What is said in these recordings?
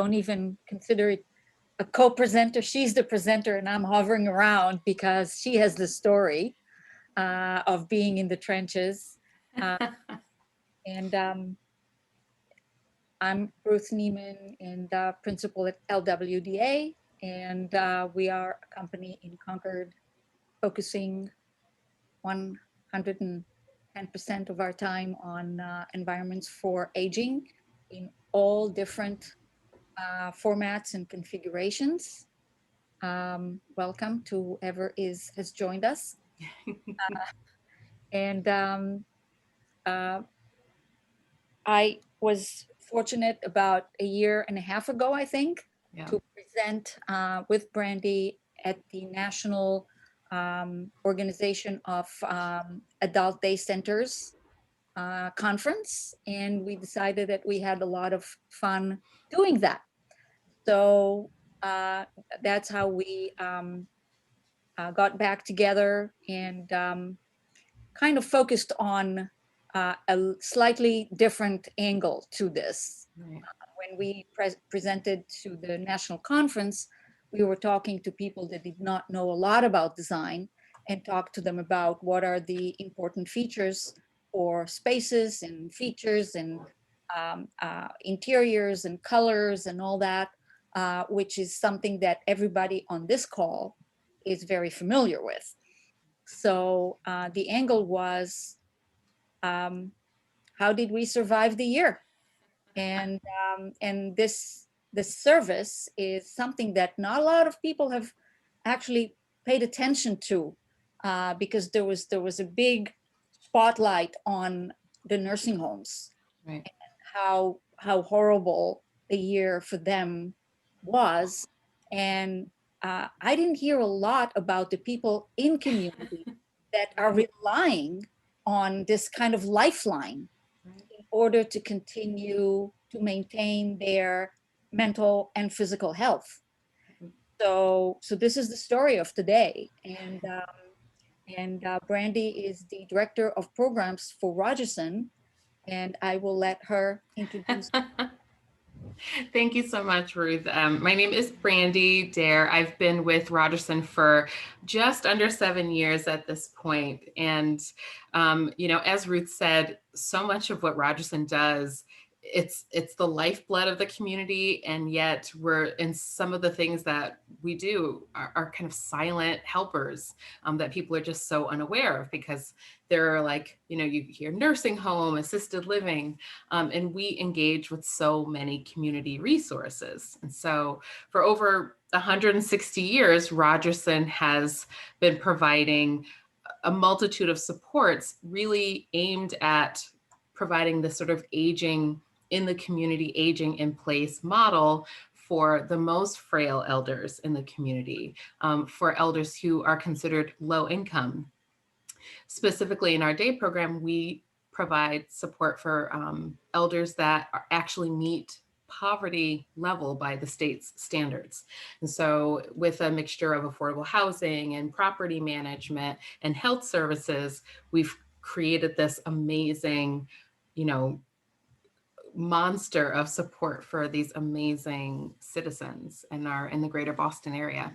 don't even consider it a co-presenter. She's the presenter and I'm hovering around because she has the story of being in the trenches. And I'm Ruth Neiman and principal at LWDA. And we are a company in Concord focusing 110% of our time on environments for aging in all different formats and configurations. Welcome to whoever has joined us. And I was fortunate about a year and a half ago, I think, to present with Brandy at the National Organization of Adult Day Centers conference. And we decided that we had a lot of fun doing that. So that's how we got back together and kind of focused on a slightly different angle to this. Right. When we presented to the national conference, we were talking to people that did not know a lot about design and talked to them about what are the important features or spaces and features and interiors and colors and all that, which is something that everybody on this call is very familiar with. So the angle was, how did we survive the year? And this service is something that not a lot of people have actually paid attention to, because there was a big spotlight on the nursing homes, right, and how horrible the year for them was. And I didn't hear a lot about the people in community that are relying on this kind of lifeline in order to continue to maintain their mental and physical health. So this is the story of today. And Brandy is the director of programs for Rogerson, and I will let her introduce. Thank you so much, Ruth. My name is Brandy Dare. I've been with Rogerson for just under 7 years at this point. And, as Ruth said, so much of what Rogerson does, it's the lifeblood of the community. And yet we're in some of the things that we do are kind of silent helpers that people are just so unaware of, because there are you hear nursing home, assisted living, and we engage with so many community resources. And so for over 160 years, Rogerson has been providing a multitude of supports really aimed at providing this sort of aging in the community, aging in place model for the most frail elders in the community, for elders who are considered low income. Specifically in our day program, we provide support for elders that actually meet poverty level by the state's standards. And so with a mixture of affordable housing and property management and health services, we've created this amazing, monster of support for these amazing citizens in the greater Boston area.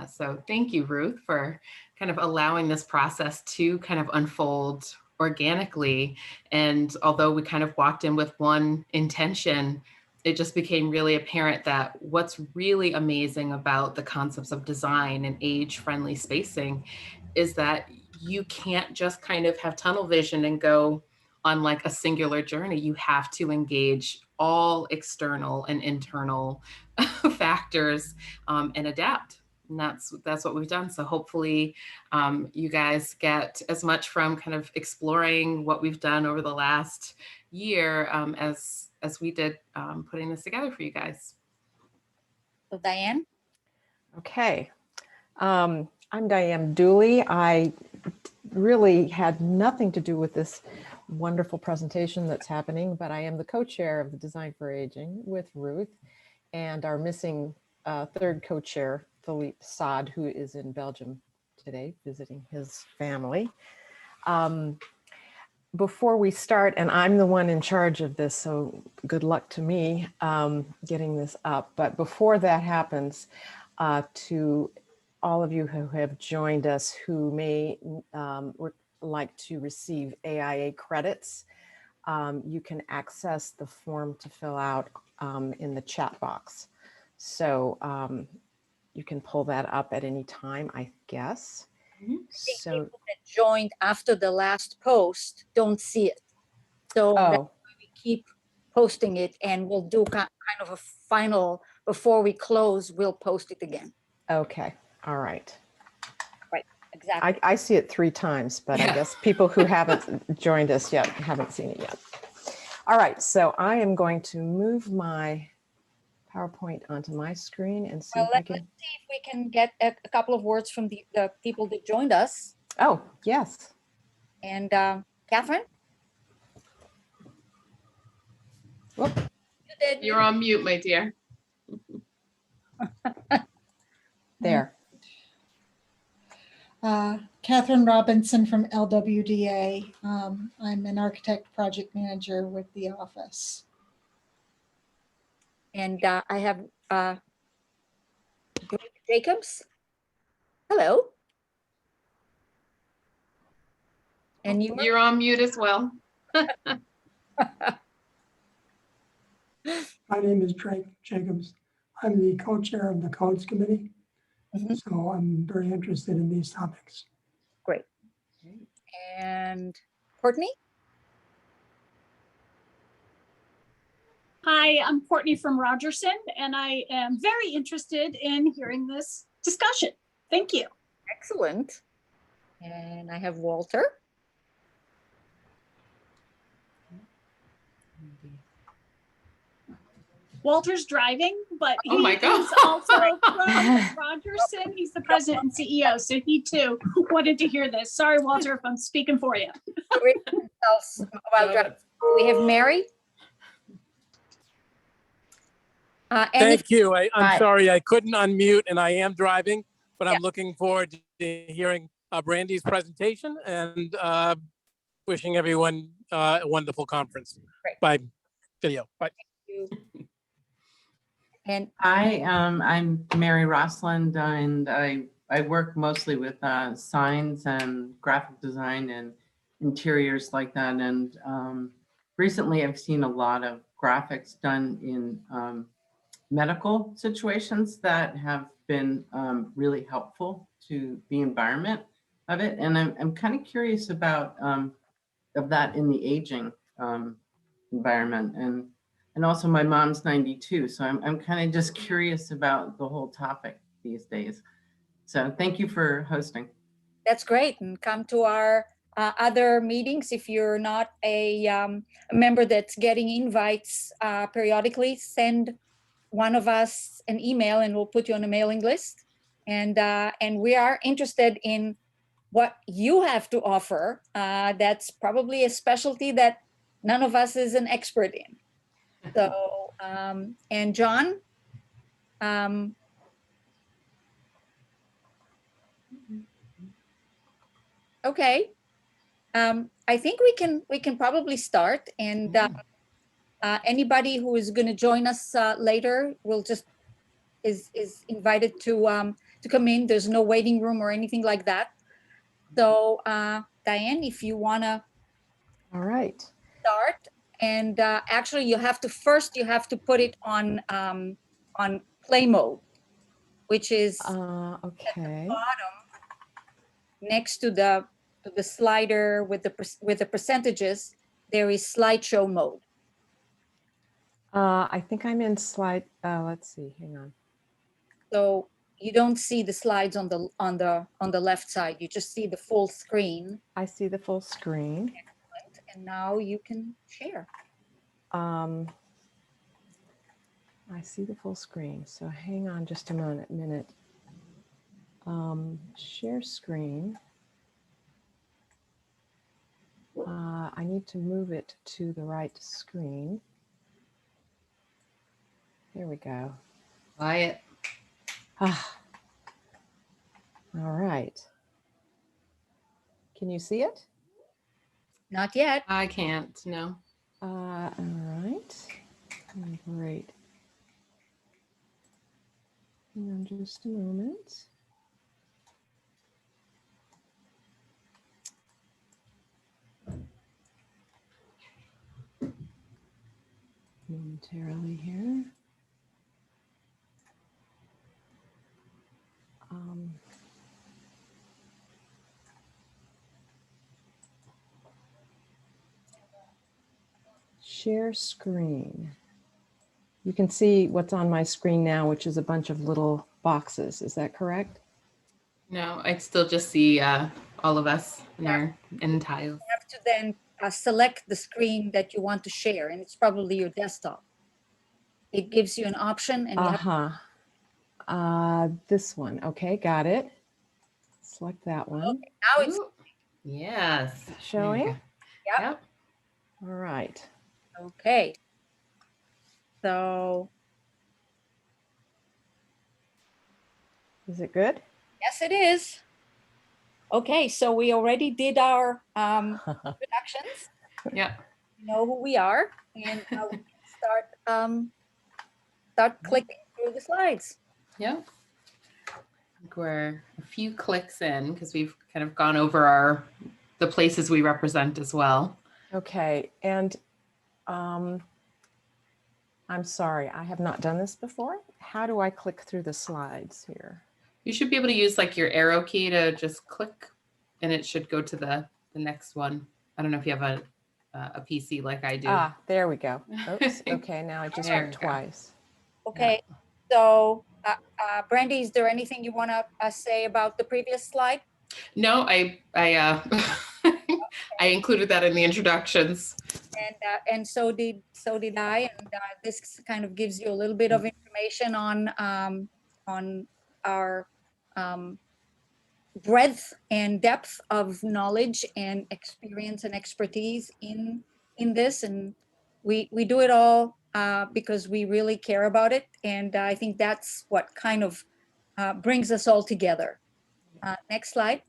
So thank you, Ruth, for kind of allowing this process to kind of unfold organically. And although we kind of walked in with one intention, it just became really apparent that what's really amazing about the concepts of design and age-friendly spacing is that you can't just kind of have tunnel vision and go on like a singular journey. You have to engage all external and internal factors and adapt. And that's what we've done. So hopefully you guys get as much from kind of exploring what we've done over the last year as we did putting this together for you guys. So Diane? Okay. I'm Diane Dooley. I really had nothing to do with this wonderful presentation that's happening, but I am the co-chair of the Design for Aging with Ruth, and our missing third co-chair, Philippe Saad, who is in Belgium today visiting his family. before we start, and I'm the one in charge of this, so good luck to me getting this up. But before that happens, to all of you who have joined us who may like to receive AIA credits, you can access the form to fill out in the chat box. So you can pull that up at any time, I guess. So people that joined after the last post don't see it. So that's why we keep posting it, and we'll do kind of a final, before we close, we'll post it again. okay, all right. Right, exactly. I see it 3 times, but I guess people who haven't joined us yet haven't seen it yet. All right, so I am going to move my PowerPoint onto my screen and see if I can. Let's see if we can get a couple of words from the people that joined us. Oh, yes. And Catherine? Whoop. You're on mute, my dear. There. Catherine Robinson from LWDA. I'm an architect project manager with the office. And I have Jacobs. Hello. And you're on mute as well. My name is Drake Jacobs. I'm the co-chair of the Codes Committee. So I'm very interested in these topics. Great. And Courtney? Hi, I'm Courtney from Rogerson, and I am very interested in hearing this discussion. Thank you. Excellent. And I have Walter. Walter's driving, but he Oh my God. is also from Rogerson. He's the president and CEO, so he too wanted to hear this. Sorry, Walter, if I'm speaking for you. We have Mary. Thank you. I'm sorry I couldn't unmute, and I am driving, but I'm looking forward to hearing Brandy's presentation and wishing everyone a wonderful conference by video. Bye. Thank you. And I'm Mary Rossland, and I work mostly with signs and graphic design and interiors like that. And recently I've seen a lot of graphics done in medical situations that have been really helpful to the environment of it. And I'm kind of curious about of that in the aging environment. And also my mom's 92. So I'm kind of just curious about the whole topic these days. So thank you for hosting. that's great. And come to our other meetings. If you're not a member that's getting invites periodically, send one of us an email and we'll put you on a mailing list. And we are interested in what you have to offer. That's probably a specialty that none of us is an expert in. So, and John, okay. I think we can probably start, and anybody who is going to join us later will just is invited to come in. There's no waiting room or anything like that. So, Diane, if you want to, all right, start. And actually, you have to put it on play mode, which is okay, at the bottom next to the slider with the percentages. There is slideshow mode. I think I'm in slide. Let's see. Hang on. So you don't see the slides on the left side. You just see the full screen. I see the full screen. And now you can share. I see the full screen. So hang on just a minute. Share screen. I need to move it to the right screen. There we go. Quiet. All right. Can you see it? Not yet. I can't, no. All right. Great. Hang on just a moment. Momentarily here. Share screen. You can see what's on my screen now, which is a bunch of little boxes. Is that correct? No, I still just see all of us in Yeah. our in tiles. You have to then select the screen that you want to share, and it's probably your desktop. It gives you an option, and you have This one. Okay, got it. Select that one. now it's Ooh, yes. There you Showing? go. Yep. Yep. All right. okay. So Is it good? yes, it is. Okay, so we already did our introductions. Yep. You know who we are, and now we can start clicking through the slides. Yep. I think we're a few clicks in because we've kind of gone over the places we represent as well. Okay, and I'm sorry, I have not done this before. How do I click through the slides here? You should be able to use like your arrow key to just click and it should go to the next one. I don't know if you have a PC like I do. Ah, there we go. Oops, okay, now I just There went we go. twice. Okay, so Brandy, is there anything you want to say about the previous slide? No, I I included that in the introductions. And so did I, and this kind of gives you a little bit of information on our breadth and depth of knowledge and experience and expertise in this, and we do it all because we really care about it, and I think that's what kind of brings us all together. Next slide.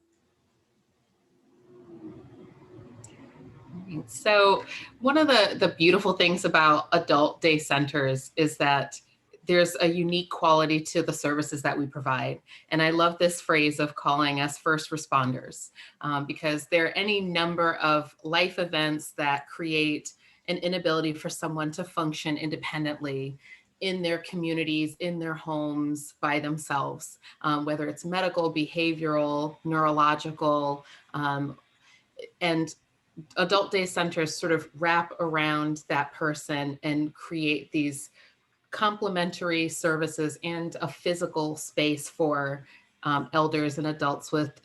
So one of the beautiful things about adult day centers is that there's a unique quality to the services that we provide. And I love this phrase of calling us first responders because there are any number of life events that create an inability for someone to function independently in their communities, in their homes, by themselves, whether it's medical, behavioral, neurological, and adult day centers sort of wrap around that person and create these complementary services and a physical space for elders and adults with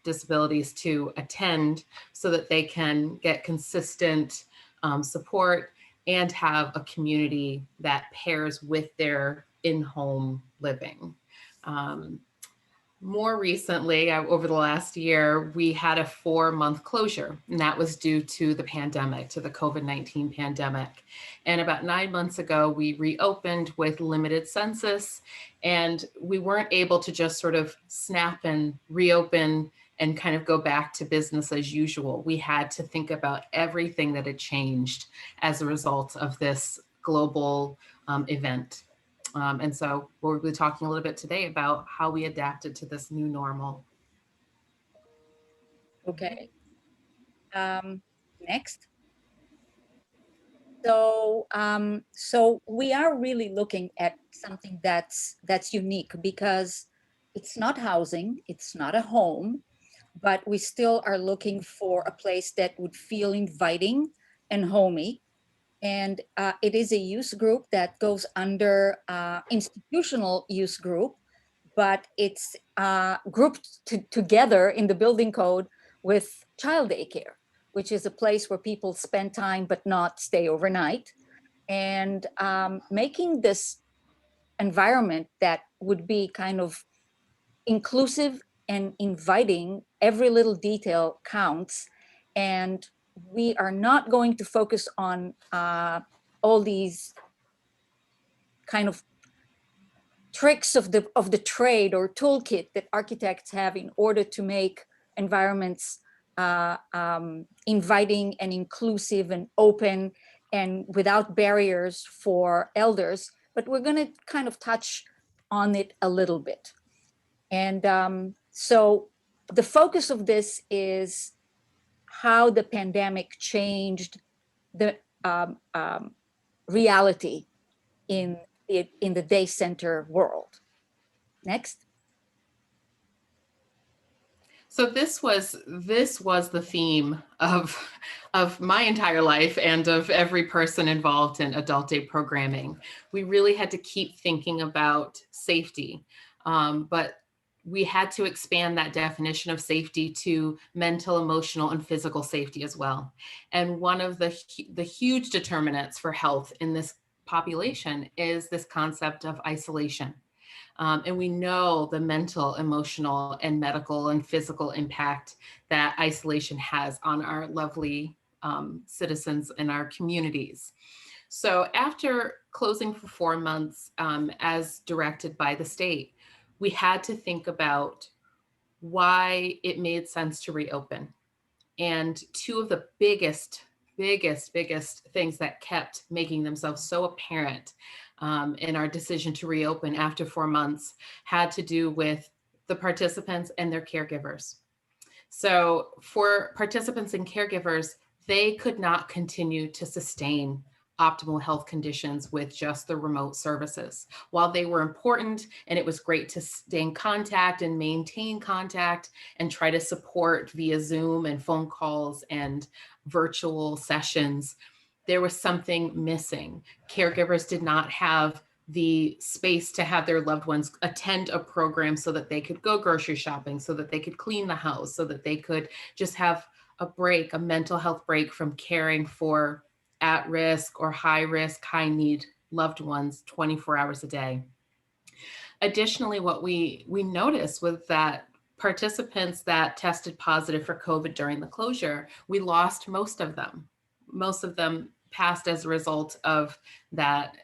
disabilities to attend so that they can get consistent support and have a community that pairs with their in-home living. More recently, over the last year, we had a 4-month closure, and that was due to the pandemic, to the COVID-19 pandemic. And about 9 months ago, we reopened with limited census, and we weren't able to just sort of snap and reopen and kind of go back to business as usual. We had to think about everything that had changed as a result of this global event. And so we'll be talking a little bit today about how we adapted to this new normal. Okay. Next. So, so we are really looking at something that's unique because it's not housing, it's not a home, but we still are looking for a place that would feel inviting and homey. And it is a use group that goes under institutional use group, but it's grouped together in the building code with child daycare, which is a place where people spend time but not stay overnight. And making this environment that would be kind of inclusive and inviting, every little detail counts. And we are not going to focus on all these kind of tricks of the trade or toolkit that architects have in order to make environments inviting and inclusive and open and without barriers for elders, but we're going to kind of touch on it a little bit. And so the focus of this is how the pandemic changed the reality in the day center world. Next. So this was the theme of my entire life and of every person involved in adult day programming. We really had to keep thinking about safety, but we had to expand that definition of safety to mental, emotional, and physical safety as well. And one of the huge determinants for health in this population is this concept of isolation. And we know the mental, emotional, and medical and physical impact that isolation has on our lovely citizens in our communities. So after closing for 4 months, as directed by the state, we had to think about why it made sense to reopen. And two of the biggest things that kept making themselves so apparent in our decision to reopen after 4 months had to do with the participants and their caregivers. So for participants and caregivers, they could not continue to sustain optimal health conditions with just the remote services. While they were important and it was great to stay in contact and maintain contact and try to support via Zoom and phone calls and virtual sessions, there was something missing. Caregivers did not have the space to have their loved ones attend a program so that they could go grocery shopping, so that they could clean the house, so that they could just have a break, a mental health break from caring for at-risk or high-risk, high-need loved ones 24 hours a day. Additionally, what we noticed was that participants that tested positive for COVID during the closure, we lost most of them. Most of them passed as a result of that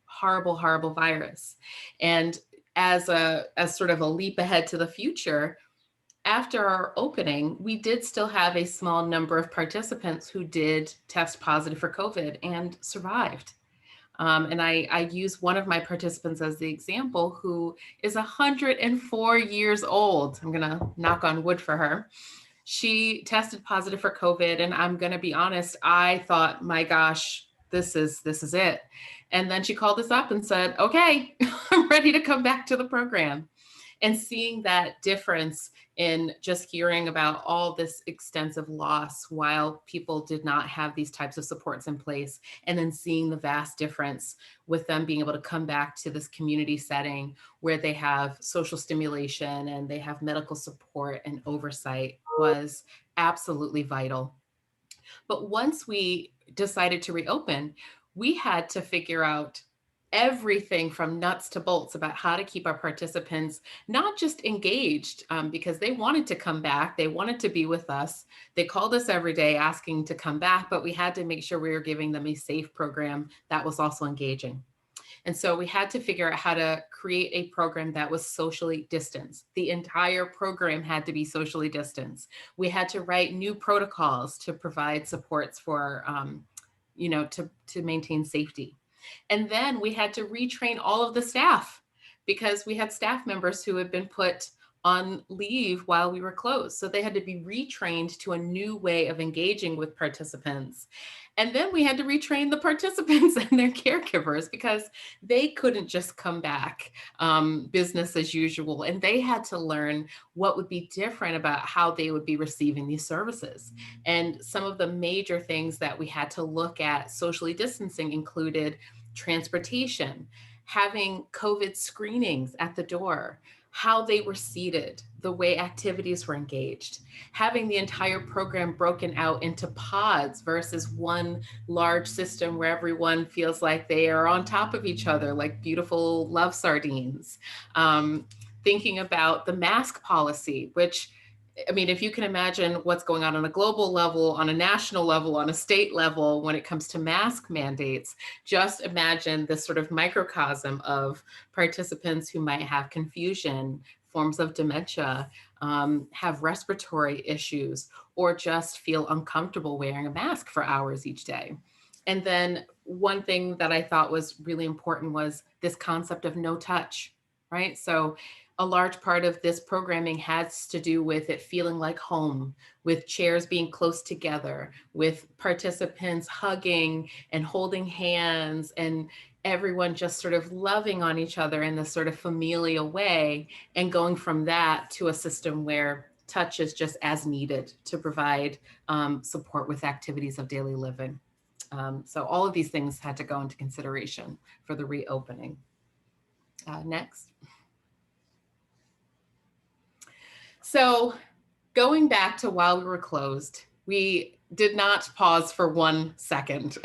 horrible virus. And as sort of a leap ahead to the future, after our opening, we did still have a small number of participants who did test positive for COVID and survived. And I use one of my participants as the example, who is 104 years old. I'm going to knock on wood for her. She tested positive for COVID, and I'm going to be honest, I thought, my gosh, this is it. And then she called us up and said, okay, I'm ready to come back to the program. And seeing that difference in just hearing about all this extensive loss while people did not have these types of supports in place, and then seeing the vast difference with them being able to come back to this community setting where they have social stimulation and they have medical support and oversight was absolutely vital. But once we decided to reopen, we had to figure out everything from nuts to bolts about how to keep our participants not just engaged, because they wanted to come back, they wanted to be with us. They called us every day asking to come back, but we had to make sure we were giving them a safe program that was also engaging. And so we had to figure out how to create a program that was socially distanced. The entire program had to be socially distanced. We had to write new protocols to provide supports for, to maintain safety. And then we had to retrain all of the staff because we had staff members who had been put on leave while we were closed. So they had to be retrained to a new way of engaging with participants. And then we had to retrain the participants and their caregivers because they couldn't just come back business as usual. And they had to learn what would be different about how they would be receiving these services. And some of the major things that we had to look at socially distancing included transportation, having COVID screenings at the door, how they were seated, the way activities were engaged, having the entire program broken out into pods versus one large system where everyone feels like they are on top of each other, like beautiful love sardines. Thinking about the mask policy, which I mean, if you can imagine what's going on a global level, on a national level, on a state level, when it comes to mask mandates, just imagine this sort of microcosm of participants who might have confusion, forms of dementia, have respiratory issues, or just feel uncomfortable wearing a mask for hours each day. And then one thing that I thought was really important was this concept of no touch, right? So a large part of this programming has to do with it feeling like home, with chairs being close together, with participants hugging and holding hands, and everyone just sort of loving on each other in this sort of familial way, and going from that to a system where touch is just as needed to provide support with activities of daily living. So all of these things had to go into consideration for the reopening. Next. So going back to while we were closed, we did not pause for 1 second.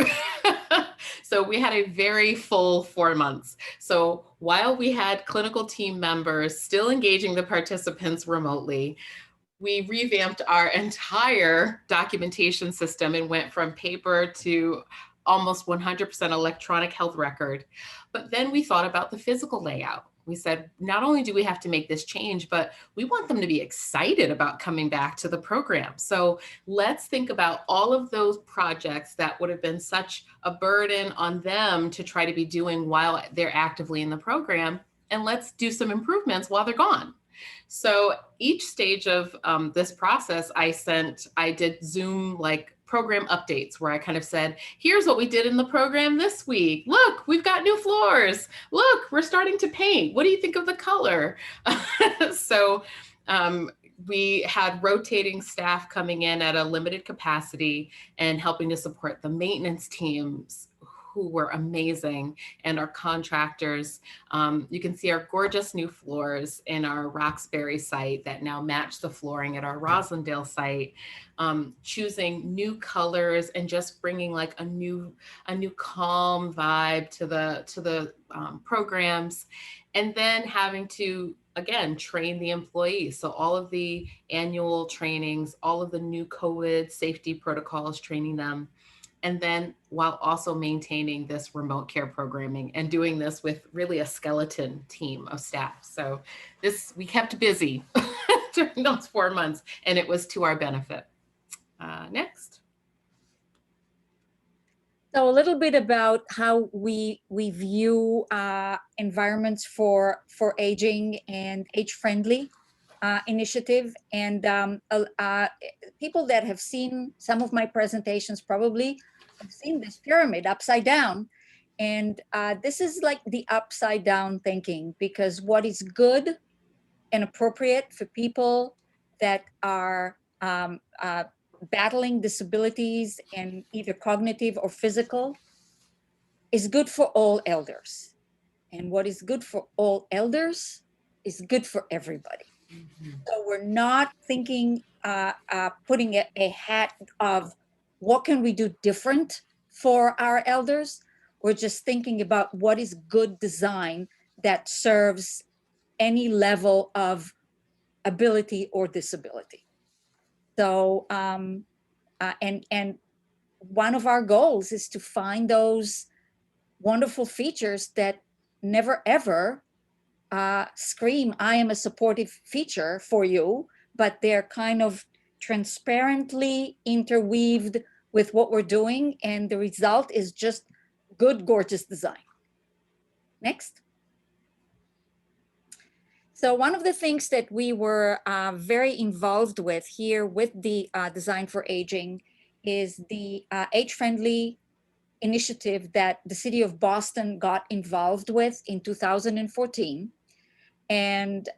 So we had a very full 4 months. So while we had clinical team members still engaging the participants remotely, we revamped our entire documentation system and went from paper to almost 100% electronic health record. But then we thought about the physical layout. We said, not only do we have to make this change, but we want them to be excited about coming back to the program. So let's think about all of those projects that would have been such a burden on them to try to be doing while they're actively in the program. And let's do some improvements while they're gone. So each stage of this process, I did Zoom like program updates where I kind of said, here's what we did in the program this week. Look, we've got new floors. Look, we're starting to paint. What do you think of the color? So we had rotating staff coming in at a limited capacity and helping to support the maintenance teams, who were amazing, and our contractors. You can see our gorgeous new floors in our Roxbury site that now match the flooring at our Rossland site, choosing new colors and just bringing like a new calm vibe to the programs, and then having to, again, train the employees. So all of the annual trainings, all of the new COVID safety protocols, training them. And then while also maintaining this remote care programming and doing this with really a skeleton team of staff. So we kept busy during those 4 months, and it was to our benefit. Next. So a little bit about how we view environments for aging and age-friendly initiative. And people that have seen some of my presentations probably have seen this pyramid upside down. And this is like the upside down thinking, because what is good and appropriate for people that are battling disabilities and either cognitive or physical is good for all elders. And what is good for all elders is good for everybody. Mm-hmm. So we're not thinking, putting a hat of what can we do different for our elders. We're just thinking about what is good design that serves any level of ability or disability. So, and one of our goals is to find those wonderful features that never ever scream, I am a supportive feature for you, but they're kind of transparently interweaved with what we're doing. And the result is just good, gorgeous design. Next. So one of the things that we were very involved with here with the Design for Aging is the age-friendly initiative that the city of Boston got involved with in 2014. And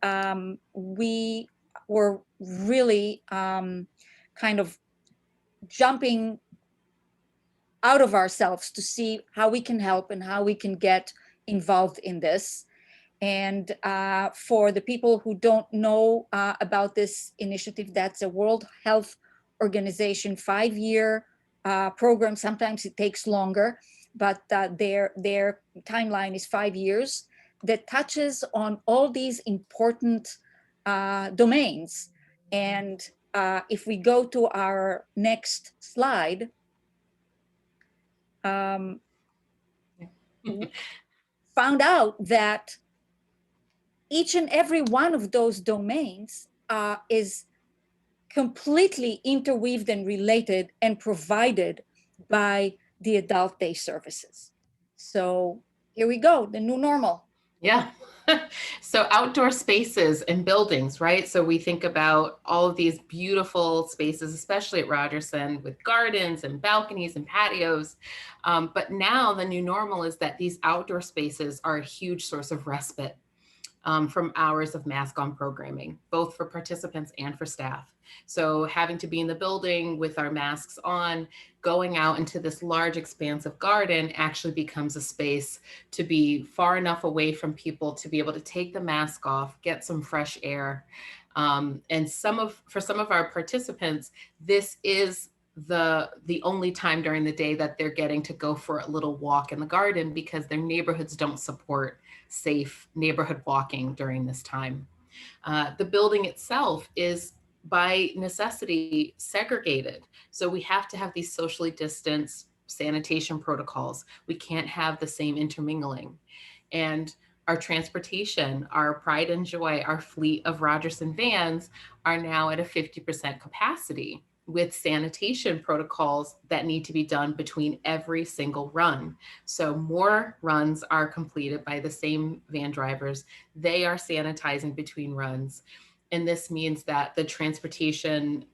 we were really kind of jumping out of ourselves to see how we can help and how we can get involved in this. And for the people who don't know about this initiative, that's a World Health Organization 5-year program. Sometimes it takes longer, but their timeline is 5 years that touches on all these important domains And if we go to our next slide, we found out that each and every one of those domains is completely interweaved and related and provided by the adult day services. So here we go, the new normal. Yeah. So outdoor spaces and buildings, right? So we think about all of these beautiful spaces, especially at Rogerson, with gardens and balconies and patios. But now the new normal is that these outdoor spaces are a huge source of respite from hours of mask on programming, both for participants and for staff. So having to be in the building with our masks on, going out into this large expansive garden actually becomes a space to be far enough away from people to be able to take the mask off, get some fresh air. And for some of our participants, this is the only time during the day that they're getting to go for a little walk in the garden because their neighborhoods don't support safe neighborhood walking during this time. The building itself is by necessity segregated. So we have to have these socially distanced sanitation protocols. We can't have the same intermingling. And our transportation, our pride and joy, our fleet of Rogerson vans are now at a 50% capacity with sanitation protocols that need to be done between every single run. So more runs are completed by the same van drivers. They are sanitizing between runs. And this means that the transportation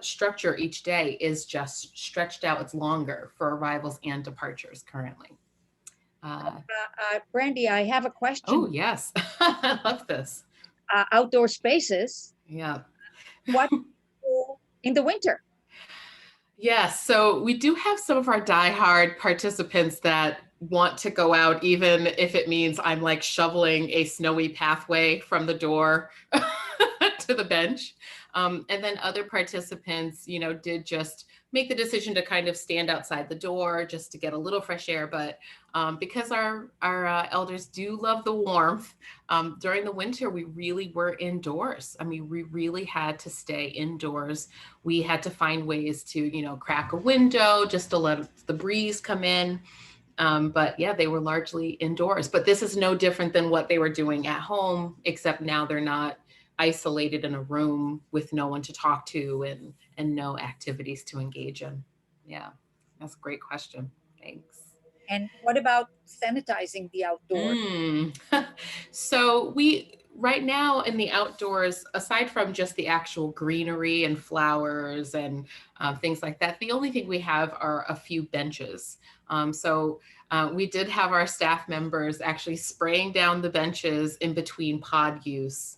structure each day is just stretched out. It's longer for arrivals and departures currently. Brandy, I have a question. Oh, yes. I love this. Outdoor spaces. Yeah. What in the winter? Yes. So we do have some of our diehard participants that want to go out, even if it means I'm like shoveling a snowy pathway from the door to the bench. And then other participants, did just make the decision to kind of stand outside the door just to get a little fresh air. But because our elders do love the warmth, during the winter, we really were indoors. I mean, we really had to stay indoors. We had to find ways to, crack a window just to let the breeze come in. But yeah, they were largely indoors. But this is no different than what they were doing at home, except now they're not isolated in a room with no one to talk to and no activities to engage in. Yeah, that's a great question. Thanks. And what about sanitizing the outdoors? So right now in the outdoors, aside from just the actual greenery and flowers and things like that, the only thing we have are a few benches. We did have our staff members actually spraying down the benches in between pod use.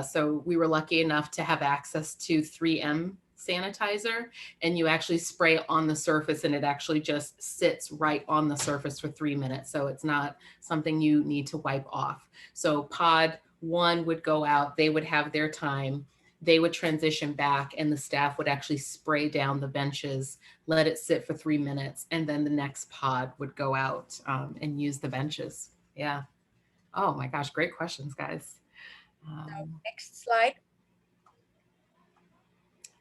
So we were lucky enough to have access to 3M sanitizer, and you actually spray it on the surface and it actually just sits right on the surface for 3 minutes. So it's not something you need to wipe off. So pod 1 would go out, they would have their time, they would transition back, and the staff would actually spray down the benches, let it sit for 3 minutes, and then the next pod would go out and use the benches. Yeah. Oh my gosh, great questions, guys. Next slide.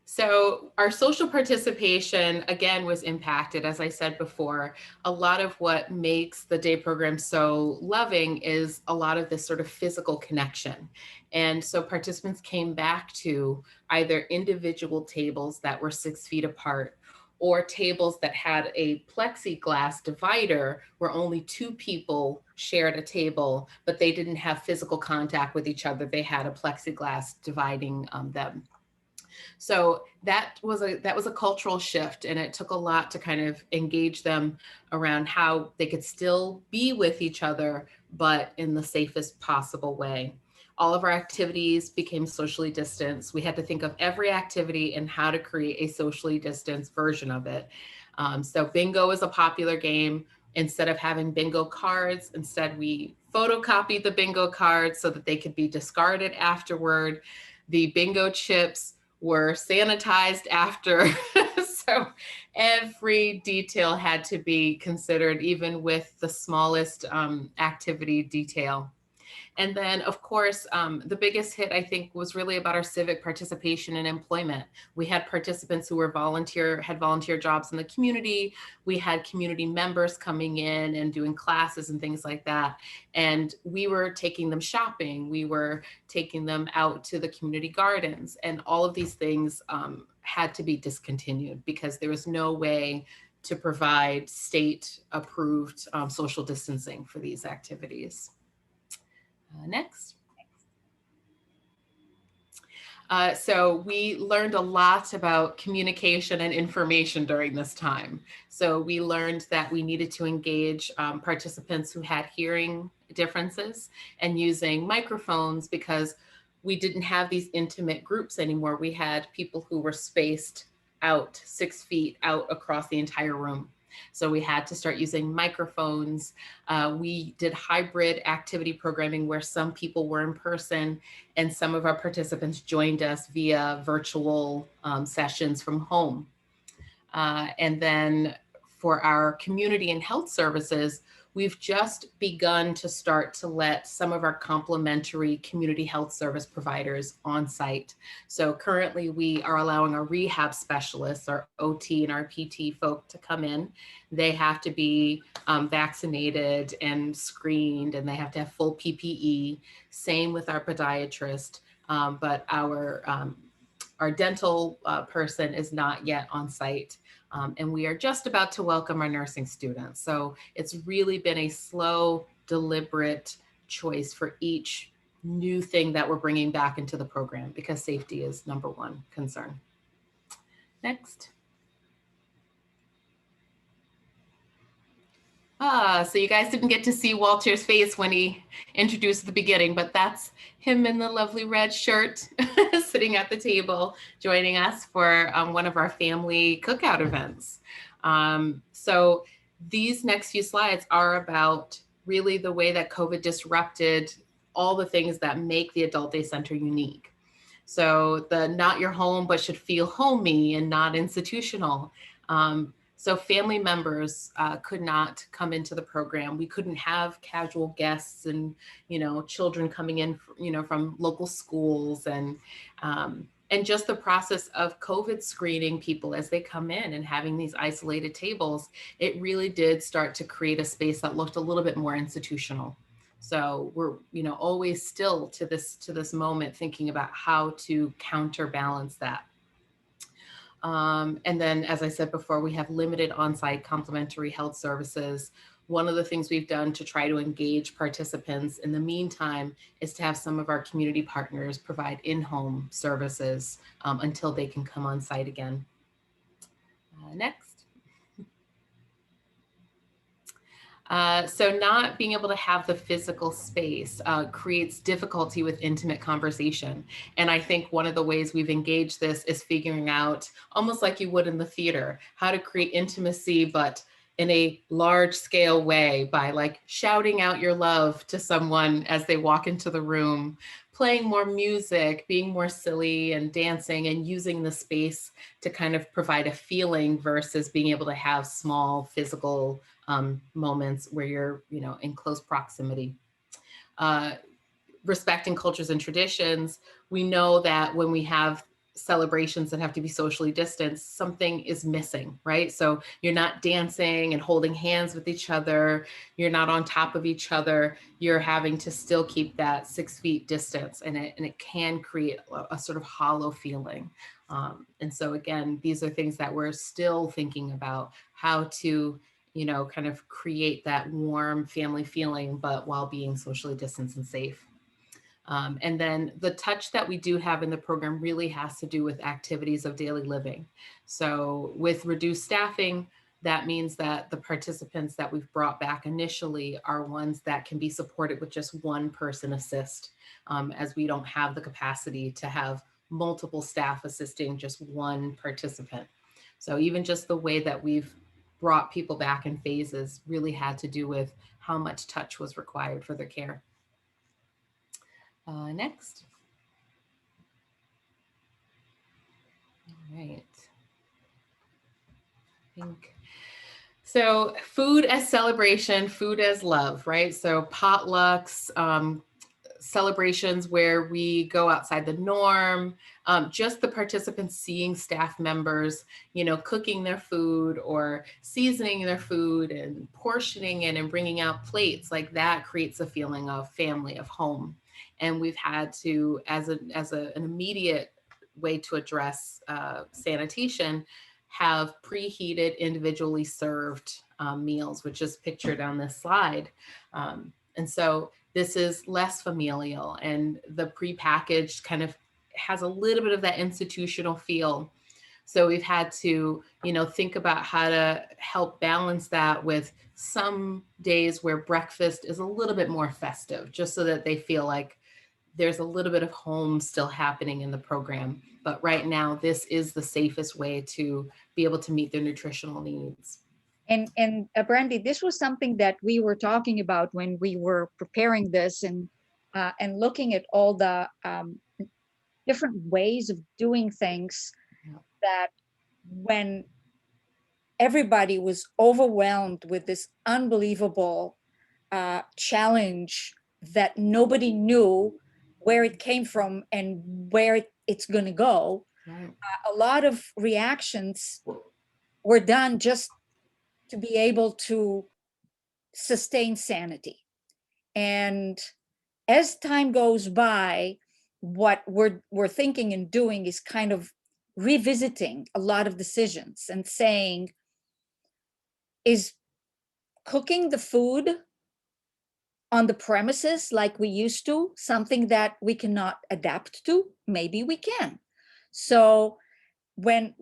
So our social participation, again, was impacted. As I said before, a lot of what makes the day program so loving is a lot of this sort of physical connection. And so participants came back to either individual tables that were 6 feet apart or tables that had a plexiglass divider where only 2 people shared a table, but they didn't have physical contact with each other. They had a plexiglass dividing them. So that was a cultural shift, and it took a lot to kind of engage them around how they could still be with each other, but in the safest possible way. All of our activities became socially distanced. We had to think of every activity and how to create a socially distanced version of it. So bingo is a popular game. Instead of having bingo cards, instead we photocopied the bingo cards so that they could be discarded afterward. The bingo chips were sanitized after. So every detail had to be considered, even with the smallest activity detail. And then, of course, the biggest hit, I think, was really about our civic participation and employment. We had participants who were had volunteer jobs in the community. We had community members coming in and doing classes and things like that. And we were taking them shopping. We were taking them out to the community gardens. And all of these things had to be discontinued because there was no way to provide state-approved social distancing for these activities. Next. So we learned a lot about communication and information during this time. So we learned that we needed to engage participants who had hearing differences and using microphones because we didn't have these intimate groups anymore. We had people who were spaced out 6 feet out across the entire room. So we had to start using microphones. We did hybrid activity programming where some people were in person and some of our participants joined us via virtual sessions from home. And then for our community and health services, we've just begun to start to let some of our complementary community health service providers on site. So currently we are allowing our rehab specialists, our OT and our PT folk to come in. They have to be vaccinated and screened, and they have to have full PPE. Same with our podiatrist, but our dental person is not yet on site. And we are just about to welcome our nursing students. So it's really been a slow, deliberate choice for each new thing that we're bringing back into the program because safety is #1 concern. Next. So you guys didn't get to see Walter's face when he introduced at the beginning, but that's him in the lovely red shirt sitting at the table, joining us for one of our family cookout events. So these next few slides are about really the way that COVID disrupted all the things that make the Adult Day Center unique. So the not your home, but should feel homey and not institutional. So family members could not come into the program. We couldn't have casual guests and, children coming in, from local schools and just the process of COVID screening people as they come in and having these isolated tables, it really did start to create a space that looked a little bit more institutional. So we're, always still to this moment thinking about how to counterbalance that. And then, as I said before, we have limited on-site complementary health services. One of the things we've done to try to engage participants in the meantime is to have some of our community partners provide in-home services until they can come on site again. Next. So not being able to have the physical space creates difficulty with intimate conversation. And I think one of the ways we've engaged this is figuring out, almost like you would in the theater, how to create intimacy, but in a large scale way by like shouting out your love to someone as they walk into the room, playing more music, being more silly and dancing and using the space to kind of provide a feeling versus being able to have small physical moments where you're, in close proximity. Respecting cultures and traditions, we know that when we have celebrations that have to be socially distanced, something is missing, right? So you're not dancing and holding hands with each other. You're not on top of each other. You're having to still keep that 6 feet distance, and it can create a sort of hollow feeling. And so again, these are things that we're still thinking about how to kind of create that warm family feeling, but while being socially distanced and safe. And then the touch that we do have in the program really has to do with activities of daily living. So with reduced staffing, that means that the participants that we've brought back initially are ones that can be supported with just one person assist, as we don't have the capacity to have multiple staff assisting just one participant. So even just the way that we've brought people back in phases really had to do with how much touch was required for their care. Next. All right. So food as celebration, food as love, right? So potlucks, celebrations where we go outside the norm, just the participants seeing staff members, you know, cooking their food or seasoning their food and portioning it and bringing out plates, like that creates a feeling of family, of home. And we've had to, as an immediate way to address sanitation, have preheated, individually served meals, which is pictured on this slide. And so this is less familial, and the prepackaged kind of has a little bit of that institutional feel. So we've had to, you know, think about how to help balance that with some days where breakfast is a little bit more festive, just so that they feel like there's a little bit of home still happening in the program. But right now, this is the safest way to be able to meet their nutritional needs. And Brandy, this was something that we were talking about when we were preparing this and looking at all the different ways of doing things, that when everybody was overwhelmed with this unbelievable challenge that nobody knew where it came from and where it's going to go, a lot of reactions were done just to be able to sustain sanity. And as time goes by, what we're thinking and doing is kind of revisiting a lot of decisions and saying, is cooking the food on the premises like we used to something that we cannot adapt to? Maybe we can. So when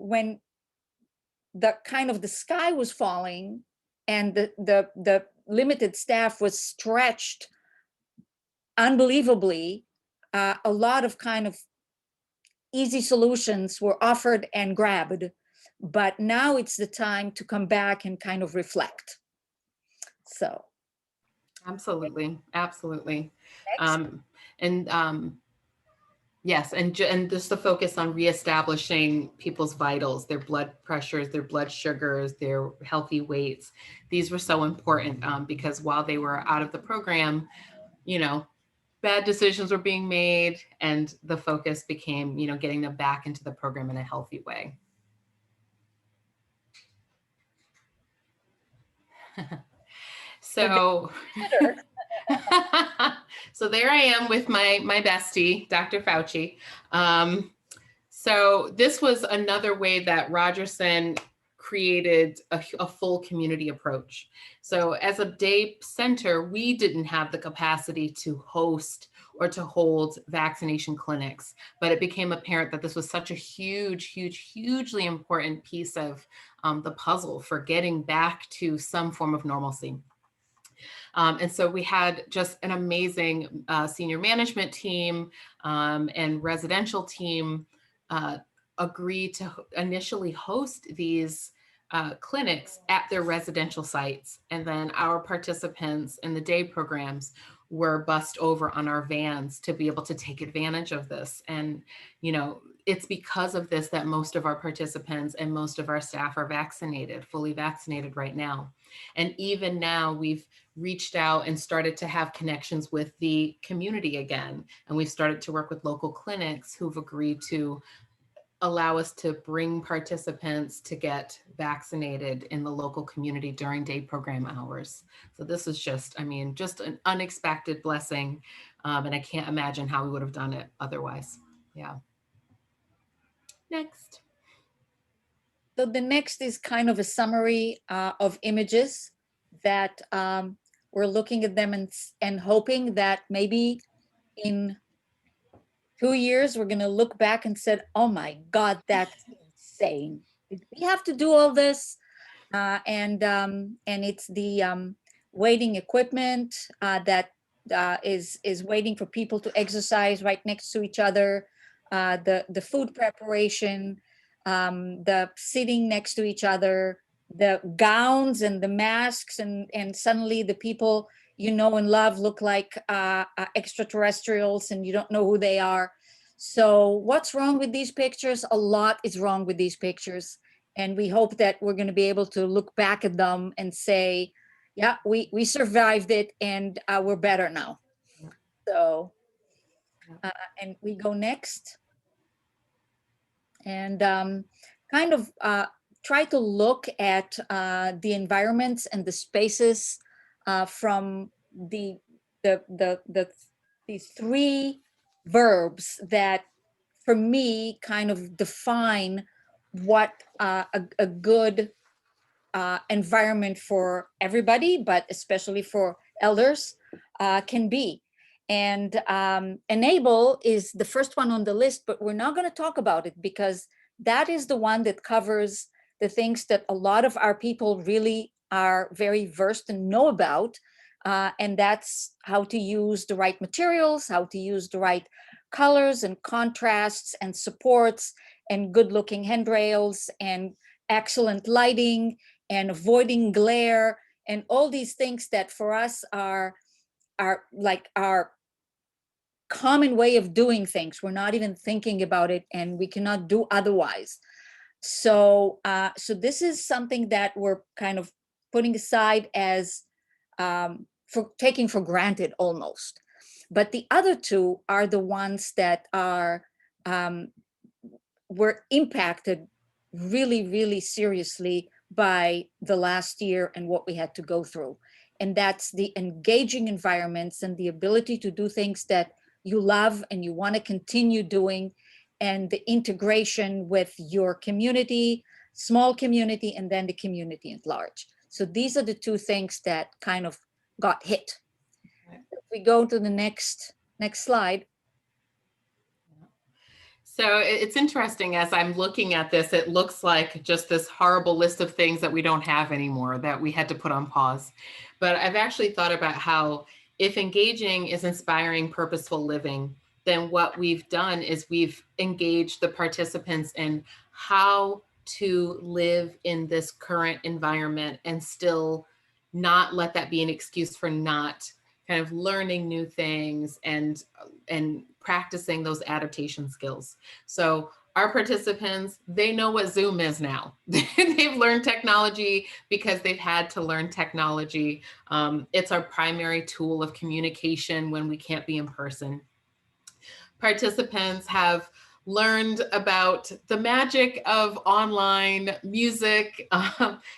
the kind of the sky was falling and the limited staff was stretched unbelievably, a lot of kind of easy solutions were offered and grabbed, but now it's the time to come back and kind of reflect. So absolutely. Yes, and just the focus on reestablishing people's vitals, their blood pressures, their blood sugars, their healthy weights. These were so important because while they were out of the program, you know, bad decisions were being made, and the focus became, you know, getting them back into the program in a healthy way. So, so there I am with my bestie, Dr. Fauci. So this was another way that Rogerson created a full community approach. So as a day center, we didn't have the capacity to host or to hold vaccination clinics, but it became apparent that this was such a hugely important piece of the puzzle for getting back to some form of normalcy. And so we had just an amazing senior management team and residential team agree to initially host these clinics at their residential sites. And then our participants in the day programs were bussed over on our vans to be able to take advantage of this. And, you know, it's because of this that most of our participants and most of our staff are vaccinated, fully vaccinated right now. And even now we've reached out and started to have connections with the community again. And we've started to work with local clinics who've agreed to allow us to bring participants to get vaccinated in the local community during day program hours. So this is just, I mean, just an unexpected blessing. And I can't imagine how we would have done it otherwise. Yeah. Next. So the next is kind of a summary of images that we're looking at them and hoping that maybe in 2 years, we're going to look back and said, oh my God, that's insane. Did we have to do all this? And it's the waiting equipment that is waiting for people to exercise right next to each other, the food preparation, the sitting next to each other, the gowns and the masks, and suddenly the people you know and love look like extraterrestrials and you don't know who they are. So what's wrong with these pictures? A lot is wrong with these pictures. And we hope that we're going to be able to look back at them and say, yeah, we survived it and we're better now. So And we go next. And kind of try to look at the environments and the spaces from these three verbs that, for me, kind of define what a good environment for everybody, but especially for elders, can be. And enable is the first one on the list, but we're not going to talk about it because that is the one that covers the things that a lot of our people really are very versed and know about. And that's how to use the right materials, how to use the right colors and contrasts and supports and good looking handrails and excellent lighting and avoiding glare and all these things that for us are like our common way of doing things. We're not even thinking about it and we cannot do otherwise. So so this is something that we're kind of putting aside as for taking for granted almost. But the other two are the ones that are were impacted really, really seriously by the last year and what we had to go through. And that's the engaging environments and the ability to do things that you love and you want to continue doing, and the integration with your community, small community, and then the community at large. So these are the two things that kind of got hit. If we go to the next slide. So it's interesting as I'm looking at this, it looks like just this horrible list of things that we don't have anymore that we had to put on pause. But I've actually thought about how if engaging is inspiring purposeful living, then what we've done is we've engaged the participants in how to live in this current environment and still not let that be an excuse for not kind of learning new things and practicing those adaptation skills. So our participants, they know what Zoom is now. They've learned technology because they've had to learn technology. It's our primary tool of communication when we can't be in person. Participants have learned about the magic of online music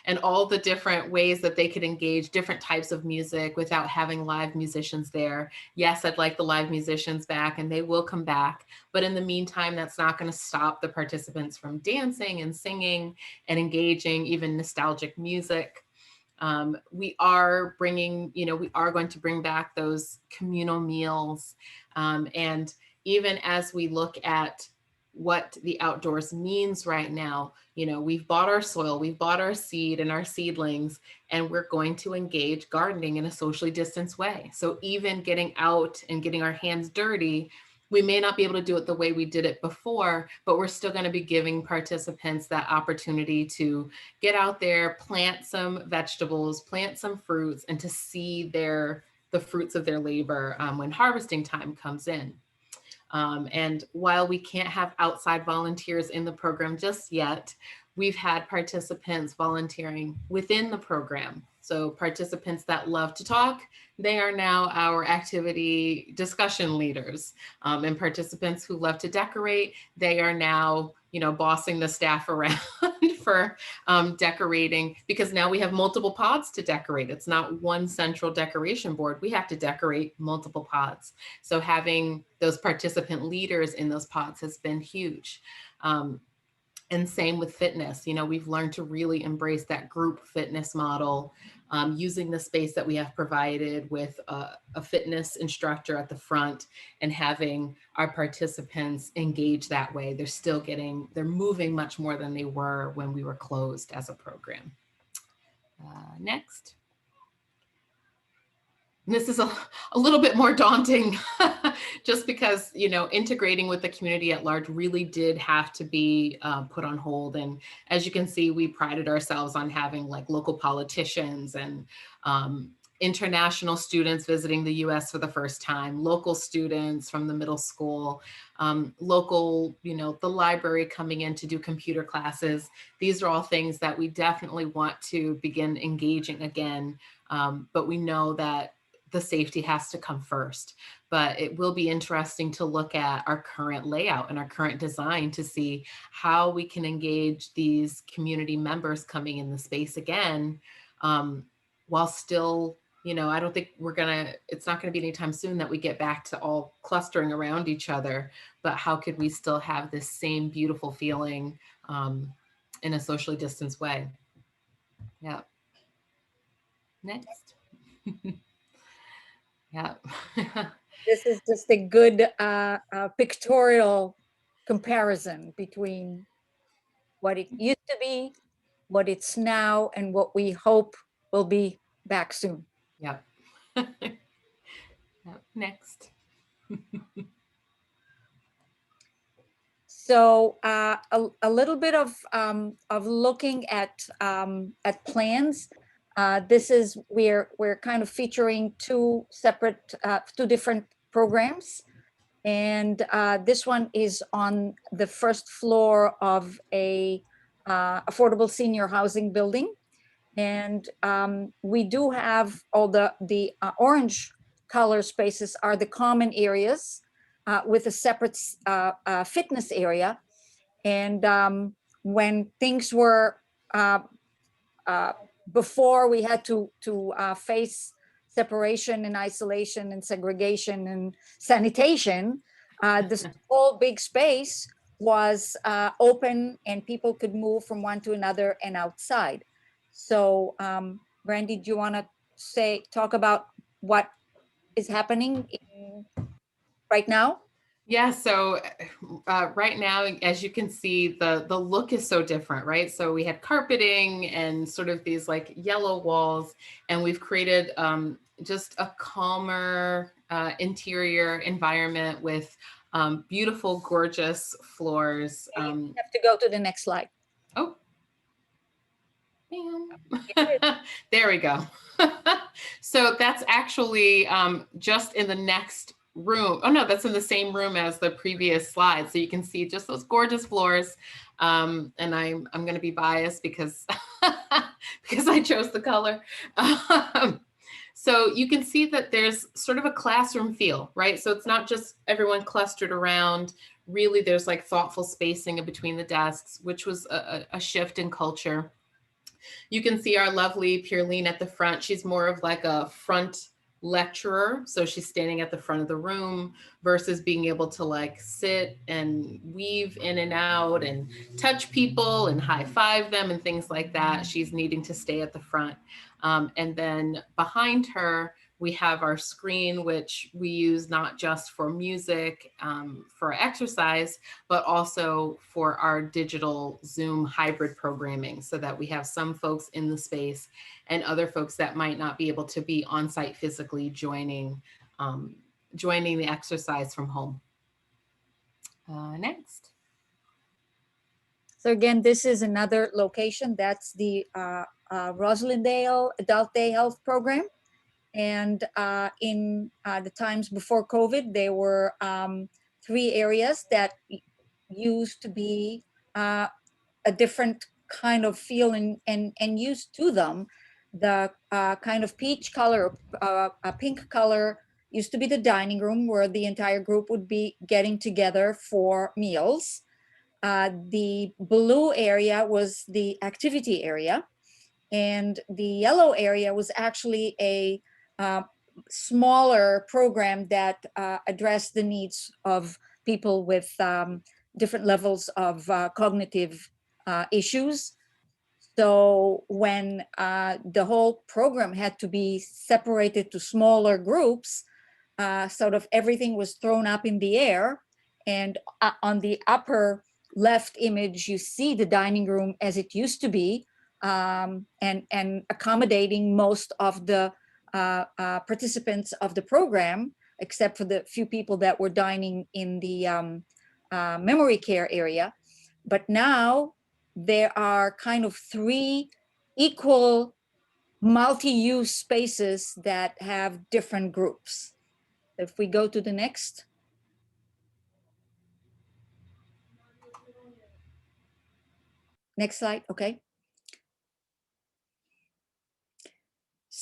and all the different ways that they could engage different types of music without having live musicians there. Yes, I'd like the live musicians back and they will come back. But in the meantime, that's not going to stop the participants from dancing and singing and engaging even nostalgic music. We are bringing, we are going to bring back those communal meals. And even as we look at what the outdoors means right now, we've bought our soil, we've bought our seed and our seedlings, and we're going to engage gardening in a socially distanced way. So even getting out and getting our hands dirty, we may not be able to do it the way we did it before, but we're still going to be giving participants that opportunity to get out there, plant some vegetables, plant some fruits, and to see the fruits of their labor when harvesting time comes in. And while we can't have outside volunteers in the program just yet, we've had participants volunteering within the program. So participants that love to talk, they are now our activity discussion leaders. And participants who love to decorate, they are now, bossing the staff around for decorating, because now we have multiple pods to decorate. It's not one central decoration board. We have to decorate multiple pods. So having those participant leaders in those pods has been huge. And same with fitness. We've learned to really embrace that group fitness model, using the space that we have provided with a fitness instructor at the front and having our participants engage that way. They're moving much more than they were when we were closed as a program. Next. And this is a little bit more daunting just because, integrating with the community at large really did have to be put on hold. And as you can see, we prided ourselves on having like local politicians and international students visiting the US for the first time, local students from the middle school, local, the library coming in to do computer classes. These are all things that we definitely want to begin engaging again. But we know that the safety has to come first. But it will be interesting to look at our current layout and our current design to see how we can engage these community members coming in the space again, while still, you know, I don't think it's not gonna be anytime soon that we get back to all clustering around each other, but how could we still have this same beautiful feeling in a socially distanced way? Yeah. Next. Yeah. This is just a good pictorial comparison between what it used to be, what it's now, and what we hope will be back soon. Yep. Yep. Next. So a little bit of looking at plans. This is we're kind of featuring two different programs, and this one is on the first floor of a affordable senior housing building, and we do have all the orange color spaces are the common areas with a separate fitness area. And when things were before we had to face separation and isolation and segregation and sanitation, this whole big space was open and people could move from one to another and outside. So Brandy, do you want to talk about what is happening right now? Yeah, so right now, as you can see, the look is so different, right? So we had carpeting and sort of these like yellow walls, and we've created just a calmer interior environment with beautiful, gorgeous floors. You have to go to the next slide. Oh, there we go. So that's actually just in the next room. Oh no, that's in the same room as the previous slide. So you can see just those gorgeous floors. And I'm going to be biased because because I chose the color. So you can see that there's sort of a classroom feel, right? So it's not just everyone clustered around. Really, there's like thoughtful spacing in between the desks, which was a shift in culture. You can see our lovely Pierline at the front. She's more of like a front lecturer. So she's standing at the front of the room versus being able to like sit and weave in and out and touch people and high five them and things like that. She's needing to stay at the front. And then behind her, we have our screen, which we use not just for music, for exercise, but also for our digital Zoom hybrid programming, so that we have some folks in the space and other folks that might not be able to be on site physically joining the exercise from home. Next. So again, this is another location. That's the Rossland Adult Day Health Program. And in the times before COVID, there were 3 areas that used to be a different kind of feel and used to them. The kind of peach color, a pink color used to be the dining room where the entire group would be getting together for meals. The blue area was the activity area, and the yellow area was actually a smaller program that addressed the needs of people with different levels of cognitive issues. So when the whole program had to be separated to smaller groups, sort of everything was thrown up in the air. And on the upper left image, you see the dining room as it used to be, and accommodating most of the participants of the program, except for the few people that were dining in the memory care area. But now there are kind of 3 equal multi-use spaces that have different groups. If we go to the next. Next slide, okay.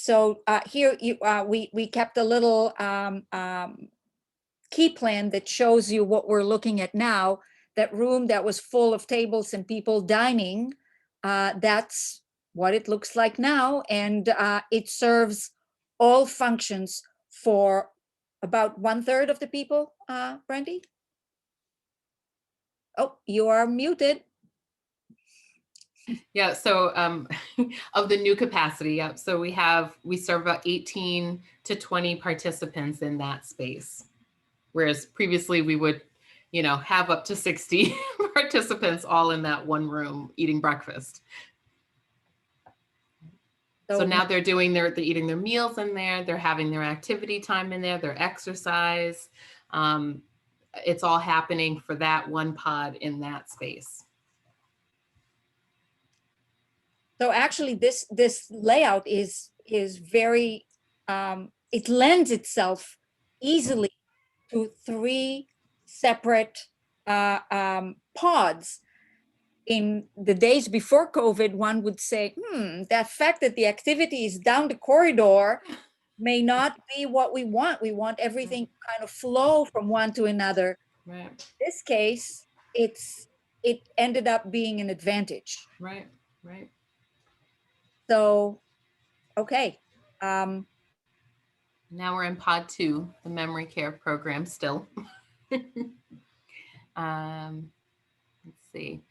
So here we kept a little key plan that shows you what we're looking at now. That room that was full of tables and people dining, that's what it looks like now. And it serves all functions for about 1/3 of the people, Brandy? Oh, you are muted. Yeah, so of the new capacity, yep. So we serve about 18 to 20 participants in that space. Whereas previously we would, have up to 60 participants all in that one room eating breakfast. So now they're eating their meals in there, they're having their activity time in there, their exercise. It's all happening for that one pod in that space. So actually this layout is very, it lends itself easily to 3 separate pods. In the days before COVID, one would say, that fact that the activity is down the corridor may not be what we want. We want everything to kind of flow from one to another. Right. In this case, it ended up being an advantage. Right, right. So, okay. Now we're in pod 2, the memory care program still. Let's see.